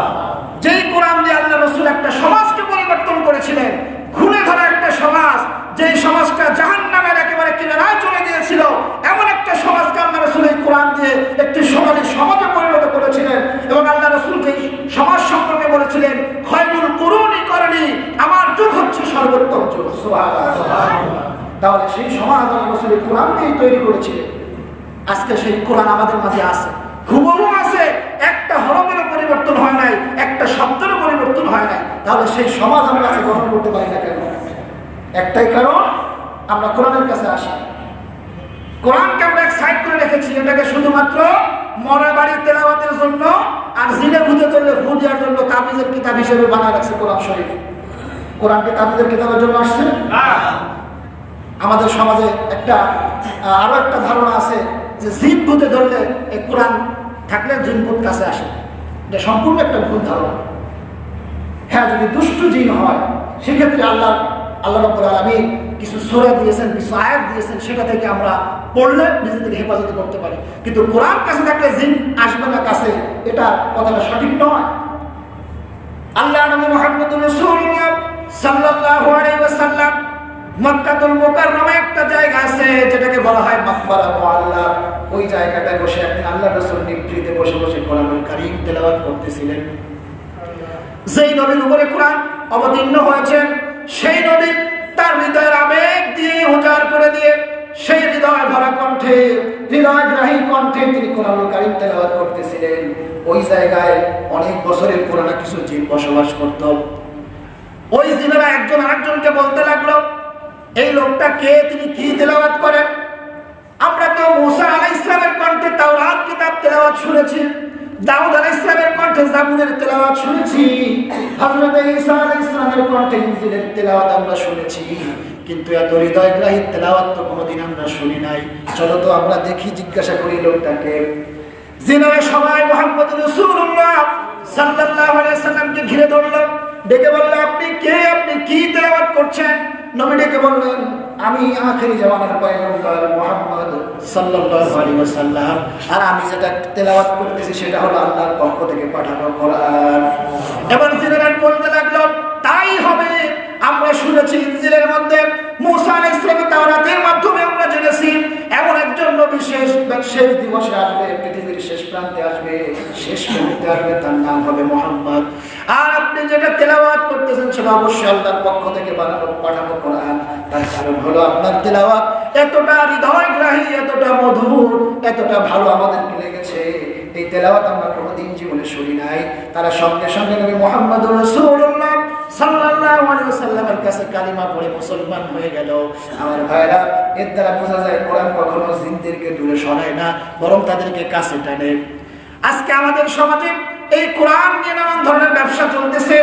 যেই কোরআন দিয়ে আল্লাহ রাসূল একটা সমাজকে পরিবর্তন করেছিলেন, খুনে ধরা একটা সমাজ, যেই সমাজটা জাহান্নামের একেবারে কিনারায় চলে গিয়েছিল, এমন একটা সমাজকে আল্লাহ রাসূল এই কোরআন দিয়ে একটি সমাজে পরিণত করেছিলেন। এবং আল্লাহ রাসূল যেই সমাজ সম্পর্কে বলেছিলেন, খায়রুল কুরুনি করনি, আমার যুগ হচ্ছে সর্বোত্তম যুগ। সুবহানাল্লাহ। তাহলে সেই সমাজ আল্লাহ রাসূল এই কোরআন দিয়ে তৈরি করেছিলেন। আজকে সেই কোরআন আমাদের মাঝে আছে, হুবহু আছে, একটা হরফেরও পরিবর্তন হয় নাই, একটা শব্দেরও পরিবর্তন হয় নাই। তাহলে সেই সমাজ আমরা কাছে গ্রহণ করতে পারি না কেন? একটাই কারণ, আমরা কোরআনের কাছে আসি। কোরআনকে আমরা এক সাইড করে রেখেছি, এটাকে শুধুমাত্র মরা বাড়ি তেলাওয়াতের জন্য আর জিনে ভূতে ধরলে ভূ দেওয়ার জন্য তাবিজের কিতাব হিসেবে বানায় রাখছে কোরআন শরীফ। কোরআনকে তাবিজের কিতাবের জন্য আসছে না। আমাদের সমাজে আরো একটা ধারণা আছে যে জিন ভূতে ধরলে এই কোরআন থাকলে জিন ভূত কাছে আসে। এটা সম্পূর্ণ একটা ভুল ধারণা। হ্যাঁ, যদি দুষ্ট জিন হয় সেক্ষেত্রে আল্লাহ রাব্বুল আলামিন কিছু সূরা দিয়েছেন, কিছু আয়াত দিয়েছেন, সেটা থেকে আমরা পড়লে নিজেদেরকে হেফাজত করতে পারি। কিন্তু কোরআন কাছে থাকলে জিন আসবে না কাছে, এটা কথাটা সঠিক নয়। আল্লাহ নবী মুহাম্মদুর রাসূলুল্লাহ সাল্লাল্লাহু আলাইহি ওয়াসাল্লাম মক্কাতুল মুকাররমা একটা জায়গা আছে যেটাকে বলা হয় মাকবারা মুআল্লা। ওই জায়গাটায় বসে আপনি আল্লাহ রাসূল নিভৃতে বসে বসে কোরআনুল কারীম তেলাওয়াত করতেছিলেন। যেই নবীর উপরে কোরআন অবতীর্ণ হয়েছে, সেই নবী তার হৃদয়ের আবেগ দিয়ে উজাড় করে দিয়ে সেই হৃদয় ভরা কণ্ঠে, হৃদয়গ্রাহী কণ্ঠে তিনি কোরআনুল কারীম তেলাওয়াত করতেছিলেন। ওই জায়গায় অনেক বছরের পুরানো কিছু জিন বসবাস করত। ওই জিনেরা একজন আরেকজনকে বলতে লাগলো, এই লোকটা কে, তিনি কি তেলাওয়াত করেন? আমরা তো মূসা আলাইহিস সালামের কণ্ঠে তাওরাত কিতাব তেলাওয়াত শুনেছি, দাউদ আলাইহিস সালামের কণ্ঠে জাবুরের তেলাওয়াত শুনেছি, হযরত ঈসা আলাইহিস সালামের কণ্ঠে ইনজিলের তেলাওয়াত আমরা শুনেছি, কিন্তু এত হৃদয়গ্রাহী তেলাওয়াত তো কোনোদিন আমরা শুনি নাই। চলো তো আমরা দেখি, জিজ্ঞাসা করি লোকটাকে। জিনেরা সবাই মুহাম্মদুর রাসূলুল্লাহ সাল্লাল্লাহু আলাইহি ওয়াসাল্লামকে ঘিরে ধরলো, ডেকে বলল, আপনি কে, আপনি কি তেলাওয়াত করছেন? নবী ডেকে বললেন, আমি আখিরি জামানার পয়গম্বর মুহাম্মদ সাল্লাল্লাহু আলাইহি ওয়াসাল্লাম, আর আমি যেটা তেলাওয়াত করতেছি সেটা হলো আল্লাহর পক্ষ থেকে পাঠানো কোরআন। এবার জিনেরা বলতে লাগলো, তাই হবে, আমরা শুনেছি ইনজিলের মধ্যে মূসা আলাইহিস সালামের তাওরাতের মাধ্যমে আমরা জেনেছি এমন একজন নবী শেষ দিবসে আসবে, পৃথিবীর শেষ প্রান্তে আসবে, শেষ প্রান্তে আসবে, তার নাম হবে মুহাম্মদ। আর আপনি যেটা তেলাওয়াত করতেছেন সেটা অবশ্যই আল্লাহর পক্ষ থেকে পাঠানো কোরআন। তার কারণ হলো আপনার তেলাওয়াত এতটা হৃদয়গ্রাহী, এতটা মধুর, এতটা ভালো আমাদেরকে লেগেছে। এই তেলাওয়াত আমরা কোনোদিন জীবনে শুনি নাই। তারা সঙ্গে সঙ্গে নবী মুহাম্মদুর রাসূলুল্লাহ সাল্লাল্লাহু আলাইহি ওয়াসাল্লামের কাছে কালিমা পড়ে মুসলমান হয়ে গেল। আমার ভাইরা, এর দ্বারা বোঝা যায় কোরআন কখনো জিনদেরকে দূরে সরায় না, বরং তাদেরকে কাছে টানে। আজকে আমাদের সমাজে এই কোরআন নিয়ে নানান ধরনের ব্যবসা চলতেছে।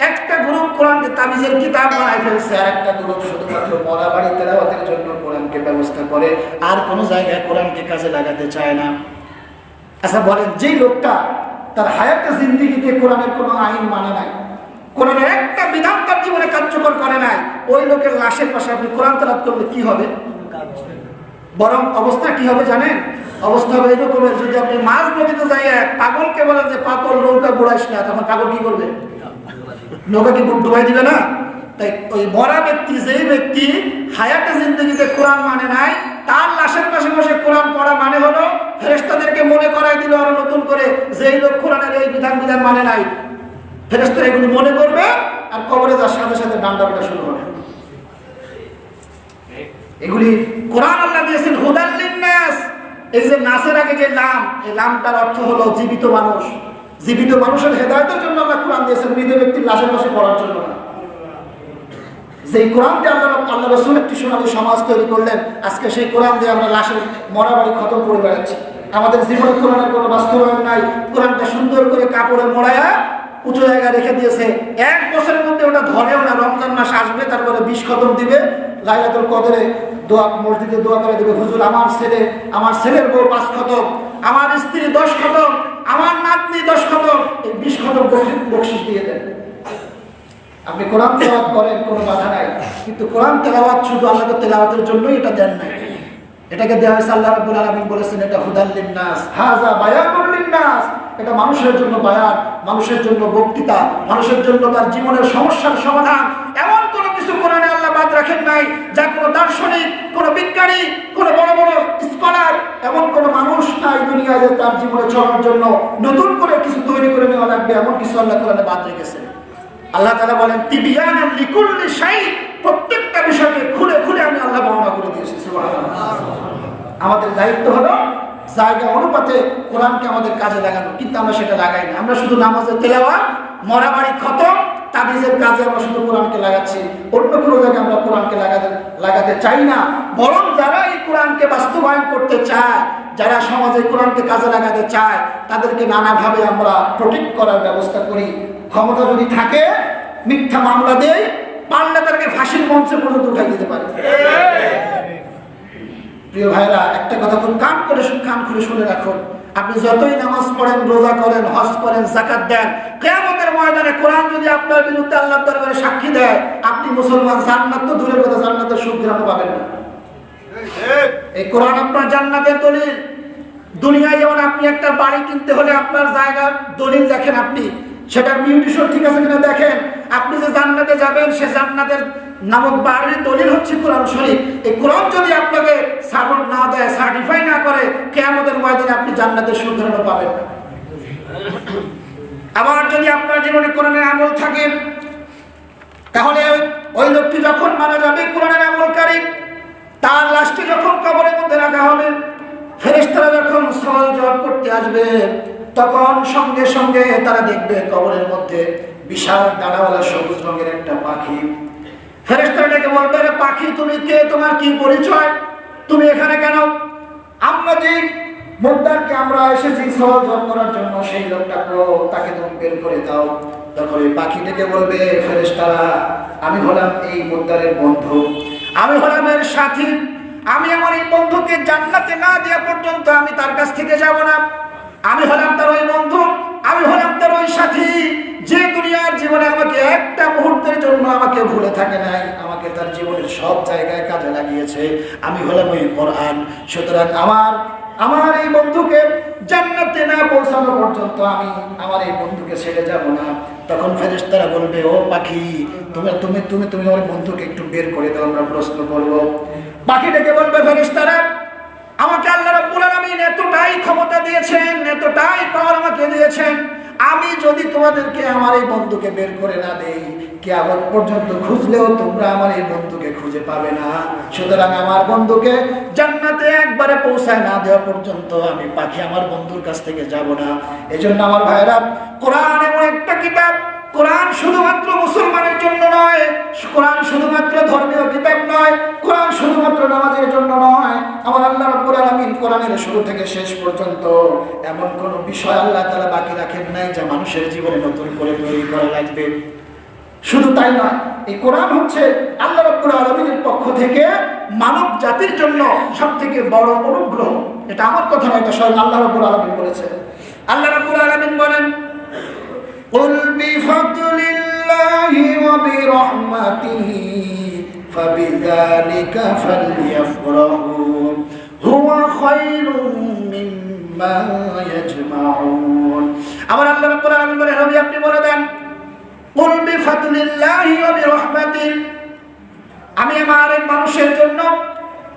একটা গ্রুপ কোরআনকে তাবিজের কিতাব বানায় ফেলছে, আর একটা গ্রুপ শুধুমাত্র মরা বাড়ি তেলাওয়াতের জন্য কোরআনকে ব্যবস্থা করে, আর কোনো জায়গায় কোরআনকে কাজে লাগাতে চায় না। আচ্ছা বলেন, যেই লোকটা তার হায়াতে জিন্দেগিতে কোরআনের কোনো আইন মানে নাই, কোরআনের একটা বিধান তার জীবনে কার্যকর করে নাই, ওই লোকের লাশের পাশে আপনি কোরআন তেলাওয়াত করলে কি হবে? বরং অবস্থা কি হবে জানেন? অবস্থা হবে এরকমের, যদি আপনি মাছ নদীতে যাই পাগলকে বলেন যে পাগল নৌকা বুড়াইস না, তখন পাগল কি করবে? নৌকা কি ডুবাই দিবে না? তাই ওই মরা ব্যক্তি, যেই ব্যক্তি হায়াতে জিন্দেগিতে কোরআন মানে নাই, তার লাশের পাশে বসে কোরআন পড়া মানে হলো ফেরেশতাদেরকে মনে করাই দিল আরো নতুন করে, যেই লোক কোরআনের এই বিধান মানে নাই, ফেরেশতারা এগুলো মনে করবে, আর কবরে যাওয়ার সাথে সাথে ডান্ডা পিটা শুরু হবে। এগুলি কোরআন আল্লাহ দিয়েছেন হুদাল লিন্নাস। এই যে নাসের আগে যে লাম, এই লামটার অর্থ হলো জীবিত মানুষ। জীবিত মানুষের হেদায়েতের জন্য আল্লাহ কোরআন দিয়েছেন, মৃত ব্যক্তির লাশের পাশে পড়ার জন্য না। যেই কোরআন দিয়ে আল্লাহ রাসূল একটি সোনালী সমাজ তৈরি করলেন, আজকে সেই কোরআন দিয়ে আমরা লাশের মরা বাড়ি খতম করে বেড়াচ্ছি। আমাদের জীবনে কোরআনের কোনো বাস্তবায়ন নাই। কোরআনটা সুন্দর করে কাপড়ে মোড়ায়া উঁচু জায়গায় রেখে দিয়েছে, 1 বছরের মধ্যে ওটা ধরেও না। রমজান মাস আসবে, তারপরে 20 খতম দিবে, লাইলাতুল কদরে দোয়া, মসজিদে দোয়া করে দিবে, হুজুর আমার ছেলের বউ 5 খতম, আমার স্ত্রী 10 খতম, আমার নাতনি 10 খতম, এই 20 খতম বকশিশ দিয়ে দেন। আপনি কোরআন তেলাওয়াত করেন, কোনো বাধা নাই, কিন্তু কোরআন তেলাওয়াত শুধু আল্লাহকে তেলাওয়াতের জন্যই এটা দেন নাই। এটাকে দেওয়া হয়েছে, আল্লাহ রাব্বুল আলামিন বলেছেন এটা হুদাল লিন্নাস, হাযা বায়ানুল লিন্নাস। এটা মানুষের জন্য বায়ান, মানুষের জন্য বক্তৃতা, মানুষের জন্য তার জীবনের সমস্যার সমাধান। এমন কোনো কিছু কোরআনে আল্লাহ বাদ রাখেন নাই যা কোনো দার্শনিক, কোনো বিজ্ঞানী, কোনো বড় বড় স্কলার, এমন কোনো মানুষ নাই দুনিয়ায় যে তার জীবনে চলার জন্য নতুন করে কিছু তৈরি করে নেওয়া লাগবে, এমন কিছু আল্লাহ কোরআনে বাদ রেখেছেন। আল্লাহ তাআলা বলেন তিবিয়ানান লিকুল্লি শাই, প্রত্যেকটা বিষয়কে খুলে খুলে আমি আল্লাহ বর্ণনা করে দিয়েছি। সুবহানাল্লাহ। আমাদের দায়িত্ব হলো জায়গা অনুপাতে কোরআনকে আমাদের কাজে লাগানো, কিন্তু আমরা সেটা লাগাই না। আমরা শুধু নামাজের তেলাওয়াত, মরা বাড়ি খতম, তাবিজের কাজে আমরা শুধু কোরআনকে লাগাচ্ছি, অন্য কোনো জায়গায় আমরা কোরআনকে লাগাতে চাই না। বরং যারা এই কোরআনকে বাস্তবায়ন করতে চায়, যারা সমাজে কোরআনকে কাজে লাগাতে চায়, তাদেরকে নানাভাবে আমরা প্রোটেক্ট করার ব্যবস্থা করি। ক্ষমতা যদি থাকে মিথ্যা মামলা দেয়, পারলে তাদেরকে ফাঁসির মঞ্চে পর্যন্ত উঠাই দিতে পারে। প্রিয় ভাইরা, একটা কথা কান খুলে শুনে রাখুন, আপনি যতই নামাজ পড়েন, রোজা করেন, হজ করেন, যাকাত দেন, কিয়ামতের ময়দানে কোরআন যদি আপনার বিরুদ্ধে আল্লাহর দরবারে সাক্ষী দেয়, আপনি মুসলমান, জান্নাত তো দূরের কথা, জান্নাতের সুখ গ্রহণ পাবেন না। এই কোরআন আপনার জান্নাতের দলিল। দুনিয়ায় যেমন আপনি একটা বাড়ি কিনতে হলে আপনার জায়গা দলিল দেখেন, আপনি সেটার মিউটেশন ঠিক আছে কিনা দেখেন। আপনি যে জান্নাতে যাবেন, সে জান্নাতের নামক বাড়ির দলিল হচ্ছে কোরআন শরীফ। এই কোরআন যদি আপনাকে সাপোর্ট না দেয়, সার্টিফাই না করে, কিয়ামতের ময়দানে আপনি জান্নাতের সুখ গ্রহণ পাবেন না। আবার যদি আপনার জীবনে কোরআনের আমল থাকে, তাহলে ওই লোকটি যখন মারা যাবে কোরআনের আমলকারী, তার লাশটি যখন কবরের মধ্যে রাখা হবে, ফেরেশতারা যখন সওয়াল জবাব করতে আসবে, তখন সঙ্গে সঙ্গে তারা দেখবে কবরের মধ্যে বিশাল ডানাওয়ালা সবুজ রঙের একটা পাখি। ফেরেশতারা ডেকে বলবে, রে পাখি তুমি কে, তোমার কি পরিচয়, তুমি এখানে কেন? আমরা যে মুদ্দারকে আমরা এসেছি সওয়াল জবাব করার জন্য, সেই তাকে তুমি বের করে দাও। তখন এই পাখি ডেকে বলবে, ফেরেশতারা আমি হলাম এই মুদ্দারের বন্ধু, আমি হলাম এর সাথী, আমি আমার এই বন্ধুকে জান্নাতে না দেওয়া পর্যন্ত আমি তার কাছ থেকে যাব না। আমি হলাম তার ওই বন্ধু, আমি হলাম তার ওই সাথী, যে দুনিয়ার জীবনে আমাকে একটা মুহূর্তের জন্য আমাকে ভুলে থাকে নাই, আমাকে তার জীবনের সব জায়গায় কাজে লাগিয়েছে। আমি হলাম ওই কোরআন। সুতরাং আমার এই বন্ধুকে জান্নাতে না পৌঁছানো পর্যন্ত আমি আমার এই বন্ধুকে ছেড়ে যাব না। তখন ফেরেশতারা বলবে, ও পাখি তুমি আমার বন্ধুকে একটু বের করে দাও, আমরা প্রশ্ন করব। পাখি ডেকে বলবে, ফেরেশতারা আমাকে আল্লাহ রাব্বুল আলামিন এতটাই ক্ষমতা দিয়েছেন, এতটাই পাওয়ার আমাকে দিয়েছেন, আমি যদি তোমাদেরকে আমার এই বন্ধুকে বের করে না দেই, কিয়ামত পর্যন্ত খুঁজলেও তোমরা আমার এই বন্ধুকে খুঁজে পাবে না। সুতরাং আমার বন্ধুকে জান্নাতে একবারে পৌঁছায় না দেওয়া পর্যন্ত আমি পাখি আমার বন্ধুর কাছ থেকে যাব না। এজন্য আমার ভাইরা, কোরআন এমন একটা কিতাব, কোরআন শুধুমাত্র মুসলমানের জন্য নয়, কোরআন শুধুমাত্র ধর্মীয় কিতাব নয়, কোরআন শুধুমাত্র নামাজের জন্য নয়। আমার আল্লাহ রাব্বুল আলামিন কোরআনের শুরু থেকে শেষ পর্যন্ত এমন কোন বিষয় আল্লাহ তাআলা বাকি রাখেন নাই যা মানুষের জীবনে নতুন করে তৈরি করা লাগবে। শুধু তাই নয়, এই কোরআন হচ্ছে আল্লাহ রাব্বুল আলামিনের পক্ষ থেকে মানব জাতির জন্য সবথেকে বড় অনুগ্রহ। এটা আমার কথা নয়, এটা স্বয়ং আল্লাহ রাব্বুল আলামিন বলেছেন। আল্লাহ রাব্বুল আলামিন বলেন, قل بفضل الله وبرحمته فبذلك فليفرحوا هو خير مما يجمعون। আমার আল্লাহ রাব্বুল আলামিন বলেন, নবী আপনি বলে দেন, قل بفضل الله وبرحمته, আমি আমার এই মানুষের জন্য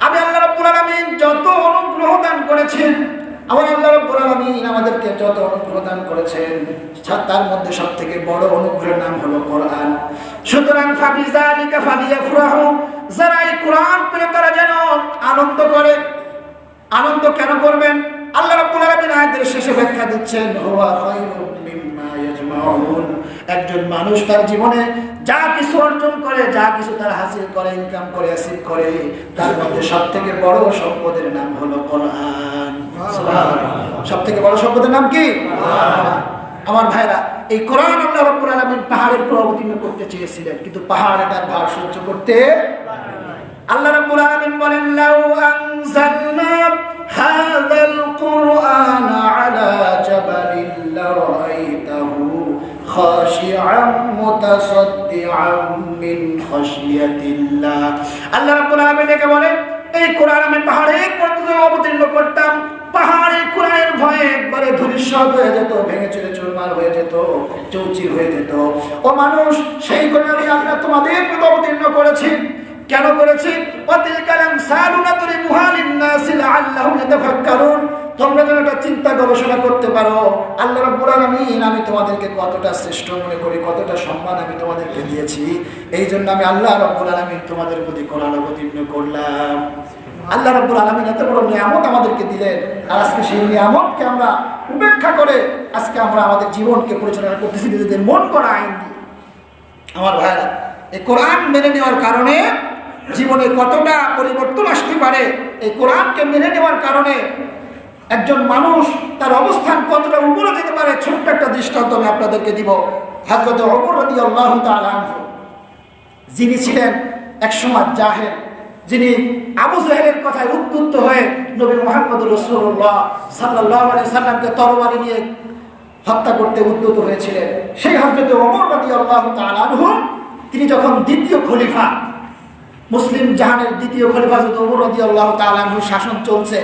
আমি আল্লাহ রাব্বুল আলামিন যত অনুগ্রহ দান করেছেন, আমার আল্লাহ রাব্বুল আলামিন আমাদেরকে যত অনুগ্রহ দান করেছেন তার মধ্যে সবথেকে বড় অনুগ্রহের নাম হলো কোরআন। সুতরাং ফাবিযালিকা ফালিয়াফরাহু, যারা এই কোরআন পেয়ে তারা যেন আনন্দ করে। আনন্দ কেন করবেন? আল্লাহ রাব্বুল আলামিন আয়াতের শেষে ব্যাখ্যা দিচ্ছেন, হুয়া খায়রুম মিম্মা ইয়াজমাউন। একজন মানুষ তার জীবনে যা কিছু অর্জন করে, যা কিছু তার হাসিল করে, ইনকাম করে, হাসিল করে, তার মধ্যে সবথেকে বড় সম্পদের নাম হলো কোরআন। সুবহানাল্লাহ। সবথেকে বড় সম্পদের নাম কি? কোরআন। আমার ভাইরা, এই কোরআন আল্লাহ রাব্বুল আলামিন পাহাড়ের উপর অবতীর্ণ করতে চেয়েছিলেন, কিন্তু পাহাড় এটার ভার সহ্য করতে আল্লাহ রাব্বুল আলামিন বলেন, লাউ আনজালনা হাযাল কুরআন আলা জাবালিন লারাআইতাহু খাশিআম মুতাসাদ্দিআম মিন খাশিয়াতিল্লাহ। আল্লাহ রাব্বুল আলামিন একে বলেন, এই কোরআন আমি পাহাড়ের উপর অবতীর্ণ করতাম, পাহাড়ে কোরআনের ভয়ে একবারে ধূলিসাৎ হয়ে যেত, ভেঙে চুরে চুরমার হয়ে যেত, চৌচির হয়ে যেত। ও মানুষ, সেই কোরআন আমি আল্লাহ তোমাদের প্রতি অবতীর্ণ করেছি। কেন করেছি? ওয়াতিলকাল আমসালু নাদরিবুহা লিন-নাসি লাআল্লাহুম ইয়াতাফাক্কারুন, তোমরা যেন এটা চিন্তা গবেষণা করতে পারো আল্লাহ রাব্বুল আলামিন আমি তোমাদেরকে কতটা শ্রেষ্ঠ মনে করি, কতটা সম্মান আমি তোমাদেরকে দিয়েছি। এই জন্য আমি আল্লাহ রাব্বুল আলামিন তোমাদের প্রতি কোরআন অবতীর্ণ করলাম। আল্লাহ রাব্বুল আলামিন এত বড় নিয়ামত আমাদেরকে দিলেন, আর আজকে সেই নিয়ামতকে আমরা উপেক্ষা করে আজকে আমরা আমাদের জীবনকে পরিচালনা করতেছি নিজেদের মন করা আইন দিয়ে। আমার ভাইরা, এই কোরআন মেনে নেওয়ার কারণে জীবনে কতটা পরিবর্তন আসতে পারে, এই কোরআনকে মেনে নেওয়ার কারণে একজন মানুষ তার অবস্থান কতটা উপরে যেতে পারে, ছোট্ট একটা দৃষ্টান্ত আমি আপনাদেরকে দিব। হযরত ওমর রাদিয়াল্লাহু তাআলা আনহু, যিনি ছিলেন একসময় জাহেল, যিনি আবু জাহেলের কথায় উদ্বুদ্ধ হয়ে নবী মুহাম্মদ রাসূলুল্লাহ সাল্লাল্লাহু আলাইহি সাল্লামকে তরবারি নিয়ে হত্যা করতে উদ্যত হয়েছিলেন, সেই হযরত ওমর রাদিয়াল্লাহু তাআলা আনহু তিনি যখন দ্বিতীয় খলিফা, মুসলিম জাহানের দ্বিতীয় খলিফা হযরত ওমর রাদিয়াল্লাহু তাআলা আনহু শাসন চলছে,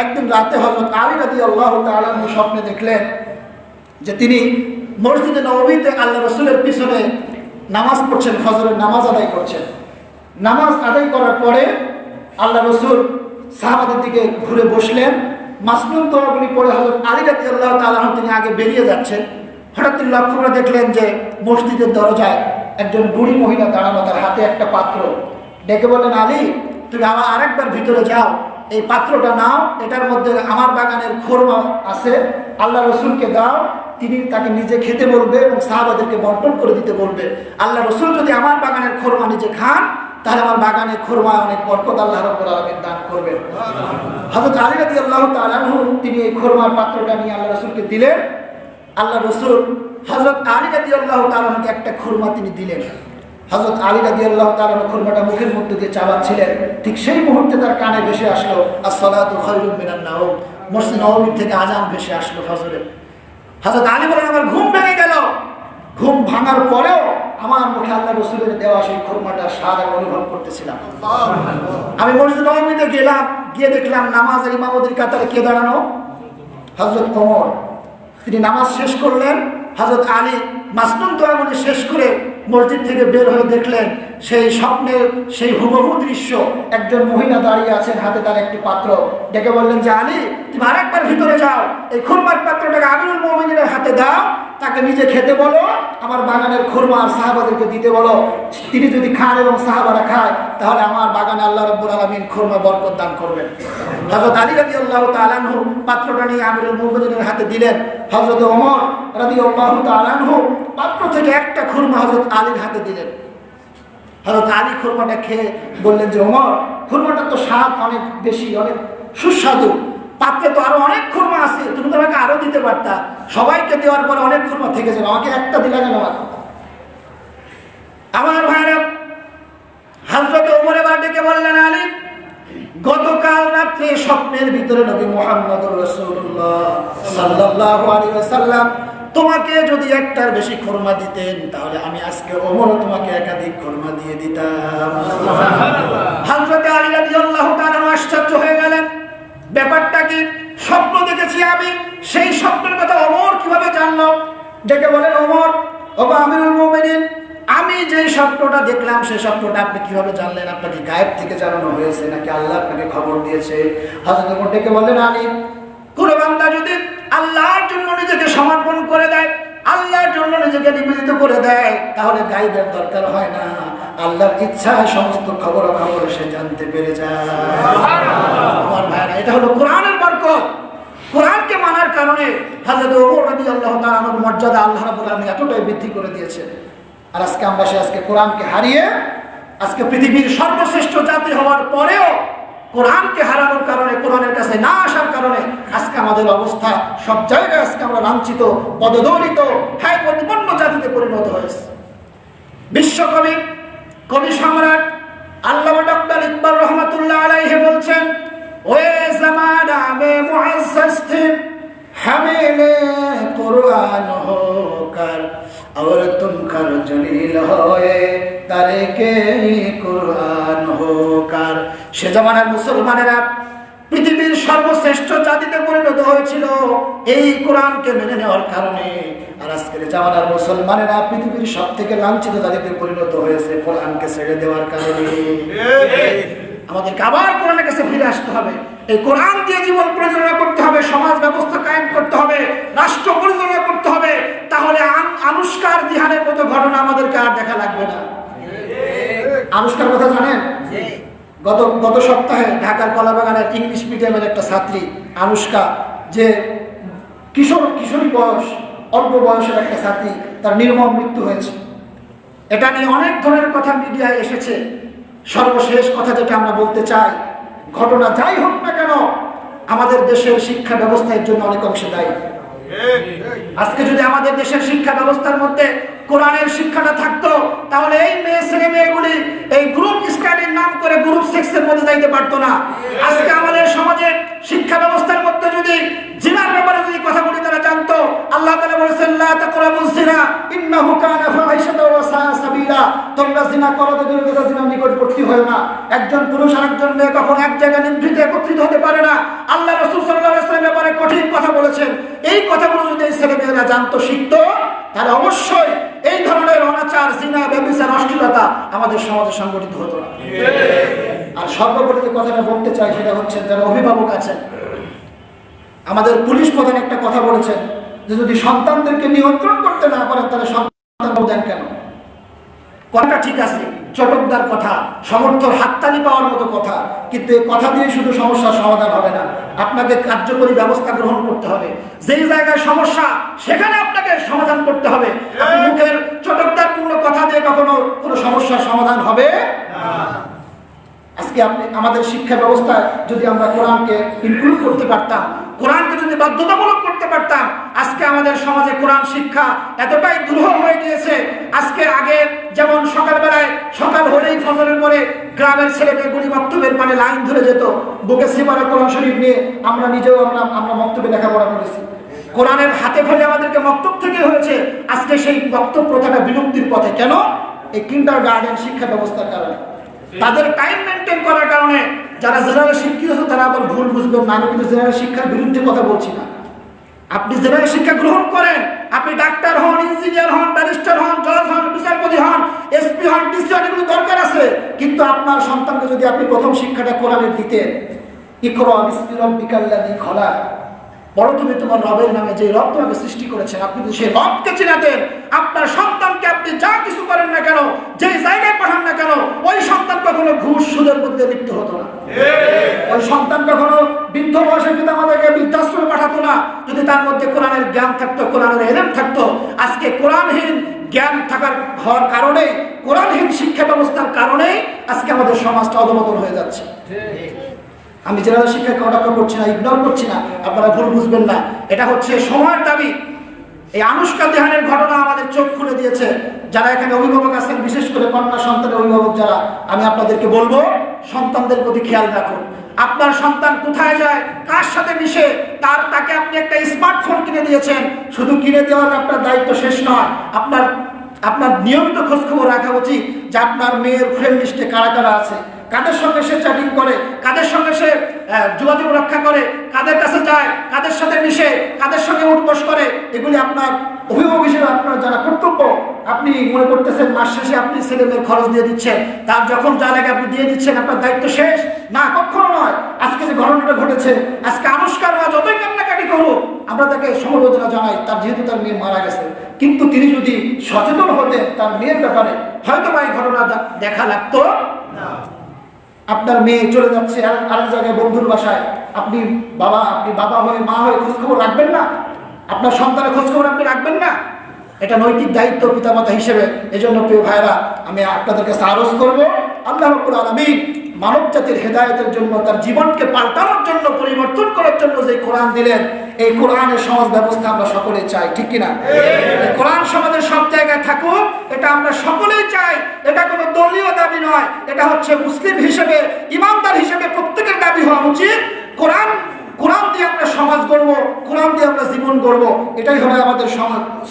একদিন রাতে হযরত আলী রাদিয়াল্লাহু তাআলা আনহু স্বপ্নে দেখলেন যে তিনি মসজিদে নববীতে আল্লাহ রাসূলের পিছনে নামাজ পড়ছেন, ফজরের নামাজ আদায় করছেন। নামাজ আদায় করার পরে আল্লাহ রাসূল সাহাবাদের দিকে ঘুরে বসলেন, মাসনুন দোয়াগুলি পড়ে হযরত আলী রাদিয়াল্লাহু তাআলা আনহু তিনি আগে বেরিয়ে যাচ্ছেন। হঠাৎ তিনি লক্ষ্য করে দেখলেন যে মসজিদের দরজায় একজন বুড়ি মহিলা দাঁড়ানো, তার হাতে একটা পাত্র। ডেকে বললেন, আলী তুমি আমার আরেকবার ভিতরে যাও, এই পাত্রটা নাও, এটার মধ্যে আমার বাগানের খোরমা আছে, আল্লাহ রসুলকে দাও, তিনি তাকে নিজে খেতে বলবে এবং সাহাবাদেরকে বন্টন করে দিতে বলবে। আল্লাহ রসুল যদি আমার বাগানের খোরমা নিজে খান, তাহলে আমার বাগানের খোরমা অনেক বরকত আল্লাহ রাব্বুল আলামিন দান করবেন। হযরত আলী রাদিয়াল্লাহু তাআলা আনহু তিনি এই খোরমার পাত্রটা নিয়ে আল্লাহ রসুলকে দিলেন। আল্লাহ রসুল হযরত আলী রাদিয়াল্লাহু তাআলা আনহুকে একটা খোরমা তিনি দিলেন। হযরত আলী রাদিয়াল্লাহু তাআলা খোরমাটা মুখের মধ্যে দিয়ে চাবাচ্ছিলেন, ঠিক সেই মুহূর্তে তার কানে ভেসে আসলো আসসালাতু খায়রুম মিনান নাওম, মসজিদ নববী থেকে আযান ভেসে আসলো ফজরের। হযরত আলী বলেন, আমার ঘুম ভেঙে গেল, ঘুম ভাঙার পরেও আমার মুখে আল্লাহ রাসূলের দেওয়া সেই খোরমাটা স্বাদ আমি অনুভব করতেছিলাম। আমি মসজিদ নববীতে গেলাম, গিয়ে দেখলাম নামাজের ইমামতির কাতারে কে দাঁড়ানো? হযরত ওমর। তিনি নামাজ শেষ করলেন, হযরত আলী মাসনুন দোয়াগুলি শেষ করে মসজিদ থেকে বের হয়ে দেখলেন সেই স্বপ্নের সেই হুবহু দৃশ্য, একজন মহিলা দাঁড়িয়ে আছেন, হাতে তার একটি পাত্র। ডেকে বললেন যে আলী, তুমি আরেকবার ভিতরে যাও, এই খুরমার পাত্রটাকে আমিরুল মুমিনিনের হাতে দাও, তাকে নিজে খেতে বলো, আমার বাগানের খুরমা আর সাহাবাদেরকে দিতে বলো। তিনি যদি খান এবং সাহাবারা খায়, তাহলে আমার বাগানে আল্লাহ রাব্বুল আলামিন খুরমা বরকত দান করবেন। হযরত আলী রাদিয়াল্লাহু তাআলা আনহু পাত্রটা নিয়ে আমিরুল মুমিনিনের হাতে দিলেন। হযরত ওমর রাদিয়াল্লাহু তাআলা আনহু পাত্র থেকে একটা খুরমা হযরত আলীর হাতে দিলেন। হযরত আলী খুরমাটা খেয়ে বললেন যে ওমর, খুরমাটা তো স্বাদ অনেক বেশি, অনেক সুস্বাদু, পাত্রে তো আরো অনেক খুরমা আছে, তুমি তো আমাকে আরো দিতে পারতা, সবাইকে দেওয়ার পরে অনেক খুরমা থেকে যাবে, আমাকে একটা দিলে কেন? আমার ভাইরা, হযরত ওমর এবার ডেকে বললেন আলী, গতকাল রাত্রে স্বপ্নের ভিতরে নবী মুহাম্মদুর রাসূলুল্লাহ সাল্লাল্লাহু আলাইহি ওয়াসাল্লাম তোমাকে যদি একটার বেশি খুরমা দিতেন, তাহলে আমি আজকে ওমরও তোমাকে একাধিক খুরমা দিয়ে দিতাম। হযরত আলী রাদিয়াল্লাহু তাআলা আশ্চর্য হয়ে গেলেন, ব্যাপারটা কি? স্বপ্ন দেখেছি আমি, সেই স্বপ্নের কথা ওমর কিভাবে জানলো? ডেকে বলেন, ওমর, ওগো আমিরুল মুমিনিন, আমি যে স্বপ্নটা দেখলাম সেই স্বপ্নটা আপনি কিভাবে জানলেন? আপনাকে গায়েব থেকে জানানো হয়েছে নাকি আল্লাহ আপনাকে খবর দিয়েছে? হযরত ওমর ডেকে বললেন, আলী, কোন বান্দা যদি আল্লাহর জন্য নিজেকে সমর্পণ করে দেয়, আল্লাহর জন্য নিজেকে নিবেদিত করে দেয়, তাহলে গায়েবের দরকার হয় না, আল্লাহর ইচ্ছায় সমস্ত খবর সে জানতে পেরে যায়। আমার ভাইরা, এটা হলো কোরআনের বরকত। কোরআনকে মানার কারণে হযরত ওমর রাদিয়াল্লাহু তাআলা আনহুর মর্যাদা আল্লাহ রাব্বুল আলামিন এতটাই বৃদ্ধি করে দিয়েছেন। আর আজকে আমরা আজকে কোরআনকে হারিয়ে, আজকে পৃথিবীর সর্বশ্রেষ্ঠ জাতি হওয়ার পরেও কোরআনকে হারানোর কারণে, কোরআনের কাছে না আসার কারণে আজকে আমাদের অবস্থা সব জায়গায় আজকে আমরা লাঞ্ছিত, পদদলিত, হ্যাঁ প্রতিপন্ন জাতিতে পরিণত হয়েছে। বিশ্বকবি, কবি সম্রাট আল্লামা ডক্টর ইকবাল রহমাতুল্লাহ আলাইহি বলছেন, ওয়ে জামানা মে মুআজ্জাজ থে হামিলে কুরআন হোকর और तुम कर जलील होए तारेके कुरआन होकर। সে জামানার মুসলমানেরা পৃথিবীর সর্বশ্রেষ্ঠ জাতিতে পরিণত হয়েছিল এই কোরআনকে মেনে নেওয়ার কারণে। আর আজকের জামানার মুসলমানেরা পৃথিবীর সবথেকে লাঞ্ছিত জাতিতে পরিণত হয়েছে কোরআনকে ছেড়ে দেওয়ার কারণে। আমাদেরকে আবার কোরআনের কাছে ফিরে আসতে হবে, এই কোরআন দিয়ে জীবন পরিচালনা করতে হবে, সমাজ ব্যবস্থা কায়েম করতে হবে, রাষ্ট্র পরিচালনা করতে হবে, তাহলে আনুষ্কার দিহানের মতো ঘটনা আমাদেরকে আর দেখা লাগবে না। আনুষ্কার কথা জানেন? গত সপ্তাহে ঢাকার কলাবাগানের ইংলিশ মিডিয়ামের একটা ছাত্রী আনুষ্কা, যে কিশোরী বয়স, অল্প বয়সের একটা ছাত্রী, তার নির্মম মৃত্যু হয়েছে। এটা নিয়ে অনেক ধরনের কথা মিডিয়ায় এসেছে। সর্বশেষ কথা যেটা আমরা বলতে চাই, ঘটনা যাই হোক না কেন, আমাদের দেশের শিক্ষা ব্যবস্থা এর জন্য অনেক অংশে দায়ী। আজকে যদি আমাদের দেশের শিক্ষা ব্যবস্থার মধ্যে কোরআনের শিক্ষাটা থাকতো, তাহলে এই ছেলে মেয়েগুলি এই গ্রুপ স্টাডির নাম করে গ্রুপ সেক্সের মধ্যে যাইতে পারতো না। আজকে আমাদের সমাজে শিক্ষা ব্যবস্থার মধ্যে যদি জিনার ব্যাপারে যদি কথাগুলি তারা জানতো, আল্লাহ তাআলা বলেছেন লা তাকরাবুজ জিনা ইন্নাহু কানা ফাহিশাতাও ওয়া সাআ সাবিলা, তোমরা জিনা করো তো দূরে দূরে জিনার নিকটবর্তী হয়ো না। একজন পুরুষ আর একজন মেয়ে কখনো এক জায়গায় নিভৃতে একত্রিত হতে পারে না। আল্লাহ রাসূল সাল্লাল্লাহু আলাইহি ওয়াসাল্লামের ব্যাপারে কঠিন কথা বলেছেন। এই কথাগুলো যদি এই ছেলে মেয়েরা জানতো, শিখতো, তাহলে অবশ্যই এই ধরনের অনাচার, জিনা, ব্যভিচার, অশ্লীলতা আমাদের সমাজে সংগঠিত হতো না। আর সর্বোপরি যে কথাটা বলতে চাই সেটা হচ্ছে, যারা অভিভাবক আছেন, আমাদের পুলিশ প্রধান একটা কথা বলেছেন যে যদি সন্তানদেরকে নিয়ন্ত্রণ করতে না পারেন তাহলে সন্তান দেন কেন? কথাটা ঠিক আছে, চটকদার কথা, সমর্থন হাততালি পাওয়ার মতো কথা, কিন্তু এই কথা দিয়ে শুধু সমস্যার সমাধান হবে না। আপনাকে কার্যকরী ব্যবস্থা গ্রহণ করতে হবে। যেই জায়গায় সমস্যা সেখানে আপনাকে সমাধান করতে হবে। আপনি মুখের চটকদারপূর্ণ কথা দিয়ে কখনো কোনো সমস্যার সমাধান হবে না। আজকে আমাদের শিক্ষা ব্যবস্থায় যদি আমরা কোরআনকে ইনক্লুড করতে পারতাম, কোরআনকে যদি বাধ্যতামূলক করতে পারতাম, আজকে আমাদের সমাজে কোরআন শিক্ষা এতটাই দুরূহ হয়ে গিয়েছে। আজকে আগে যেমন সকালবেলায়, সকাল হলেই ফজরের পরে গ্রামের ছেলেমেয়েগুলি মক্তবের মানে লাইন ধরে যেত, বুকে সিমারা কোরআন শরীফ নিয়ে। আমরা নিজেও আমরা মক্তবে লেখাপড়া করেছি, কোরআনের হাতে ফলে আমাদেরকে মক্তব থেকে হয়েছে। আজকে সেই মক্তব প্রথাটা বিলুপ্তির পথে। কেন? এই কিন্ডারগার্টেন শিক্ষা ব্যবস্থার কারণে, তাদের টাইম মেনটেন করার কারণে। যারা জেনারেল শিক্ষিত আছে তারা আবার ভুল বুঝবেন না, আমি কিন্তু জেনারেল শিক্ষার বিরুদ্ধে কথা বলছি না। আপনি জেনারেল শিক্ষা গ্রহণ করেন, আপনি ডাক্তার হন, ইঞ্জিনিয়ার হন, ব্যারিস্টার হন, জজ হন, বিচারপতি হন, এসপি হন, ডিসি হন, এগুলো দরকার আছে। কিন্তু আপনার সন্তানকে যদি আপনি প্রথম শিক্ষাটা কোরআনের দিতেন, ইকরা বিসমি রাব্বিকাল্লাযী খলাক, বড় তুমি তোমার রবের নামে, যে রব তোমাকে সৃষ্টি করেছেন, আপনি যদি সেই রবকে চিনাতেন, আপনার সন্তানকে আপনি যা কিছু করেন না কেন, যে জায়গায় পাঠান না কেন, ওই সন্তান কখনো ঘুষ সুদের মধ্যে লিপ্ত হতো না। ওই সন্তান কখনো বৃদ্ধ বয়সে পিতামাতাকে বৃদ্ধাশ্রমে পাঠাতো না, যদি তার মধ্যে কোরআনের জ্ঞান থাকতো, কোরআনের ইলম থাকতো। আজকে কোরআনহীন জ্ঞান থাকার হওয়ার কারণে, কোরআনহীন শিক্ষা ব্যবস্থার কারণে আজকে আমাদের সমাজটা অধঃপতন হয়ে যাচ্ছে। আমি জেনারেল শিক্ষাকে অটক্ষ করছি না, ইগনোর করছি না, আপনারা ভুল বুঝবেন না। এটা হচ্ছে সময়ের দাবি। এই আনুষ্কা দেহানের ঘটনা আমাদের চোখ খুলে দিয়েছে। যারা এখানে অভিভাবক আছেন, বিশেষ করে কন্যা সন্তানের অভিভাবক যারা, আমি আপনাদেরকে বলবো, সন্তানদের প্রতি খেয়াল রাখুন। আপনার সন্তান কোথায় যায়, কার সাথে মিশে, তাকে আপনি একটা স্মার্টফোন কিনে দিয়েছেন। শুধু কিনে দেওয়ার আপনার দায়িত্ব শেষ নয়, আপনার নিয়মিত খোঁজখবর রাখা উচিত যে আপনার মেয়ের ফ্রেন্ড লিস্টে কারা কারা আছে, কাদের সঙ্গে সে চ্যাটিং করে, কাদের সঙ্গে সে যোগাযোগ রক্ষা করে, কাদের কাছে যায়, কাদের সাথে মিশে, কাদের সঙ্গে উঠবস করে। এগুলি আপনার অভিভাবক হিসেবে আপনার যারা কর্তব্য। আপনি মনে করতেছেন মাস শেষে আপনি ছেলে মেয়ের খরচ দিয়ে দিচ্ছেন, তার যখন যা লাগে আপনি দিয়ে দিচ্ছেন, আপনার দায়িত্ব শেষ না, কখনো নয়। আজকে যে ঘটনাটা ঘটেছে, আজকে আনুষ্কার মা যতই কান্নাকাটি করুক, আমরা তাকে সমবেদনা জানাই, তার যেহেতু তার মেয়ে মারা গেছে। কিন্তু তিনি যদি সচেতন হতেন তার মেয়ের ব্যাপারে, হয়তো বা এই ঘটনা দেখা লাগতো না। আপনার মেয়ে চলে যাচ্ছে আরেক জায়গায় বন্ধুর বাসায়, আপনি বাবা হয়ে, মা হয়ে খোঁজখবর রাখবেন না? আপনার সন্তানের খোঁজখবর আপনি রাখবেন না? এটা নৈতিক দায়িত্ব পিতামাতা হিসেবে। এজন্য প্রিয় ভাইরা, আমি আপনাদের কাছে আরজ করবো, আল্লাহ রাব্বুল আলামিন মানব জাতির হেদায়েতের জন্য, তার জীবনকে পাল্টানোর জন্য, পরিবর্তন করার জন্য যে কোরআন দিলেন, এই কোরআনের সমাজ ব্যবস্থা আমরা সকলে চাই, ঠিক কিনা? কোরআন সমাজের সব জায়গায় থাকুক, এটা আমরা সকলেই চাই। এটা কোনো দলীয় দাবি নয়, এটা হচ্ছে মুসলিম হিসেবে, ইমানদার হিসেবে প্রত্যেকের দাবি হওয়া উচিত। কোরআন দিয়ে আমরা সমাজ গড়ব, কোরআন দিয়ে আমরা জীবন গড়ব, এটাই হবে আমাদের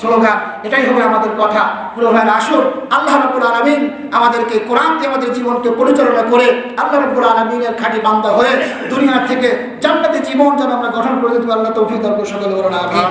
স্লোগান, এটাই হবে আমাদের কথা। পুরো ভাই আসুন, আল্লাহ রাব্বুল আলামিন আমাদেরকে কোরআন দিয়ে আমাদের জীবনকে পরিচালনা করে আল্লাহ রাব্বুল আলামিনের খাঁটি বান্দা হয়ে দুনিয়া থেকে জান্নাতি জীবন যেন আমরা গঠন করে দিতে পারি। আল্লাহ তৌফিক দান করুন, সকলে বলুন আমিন।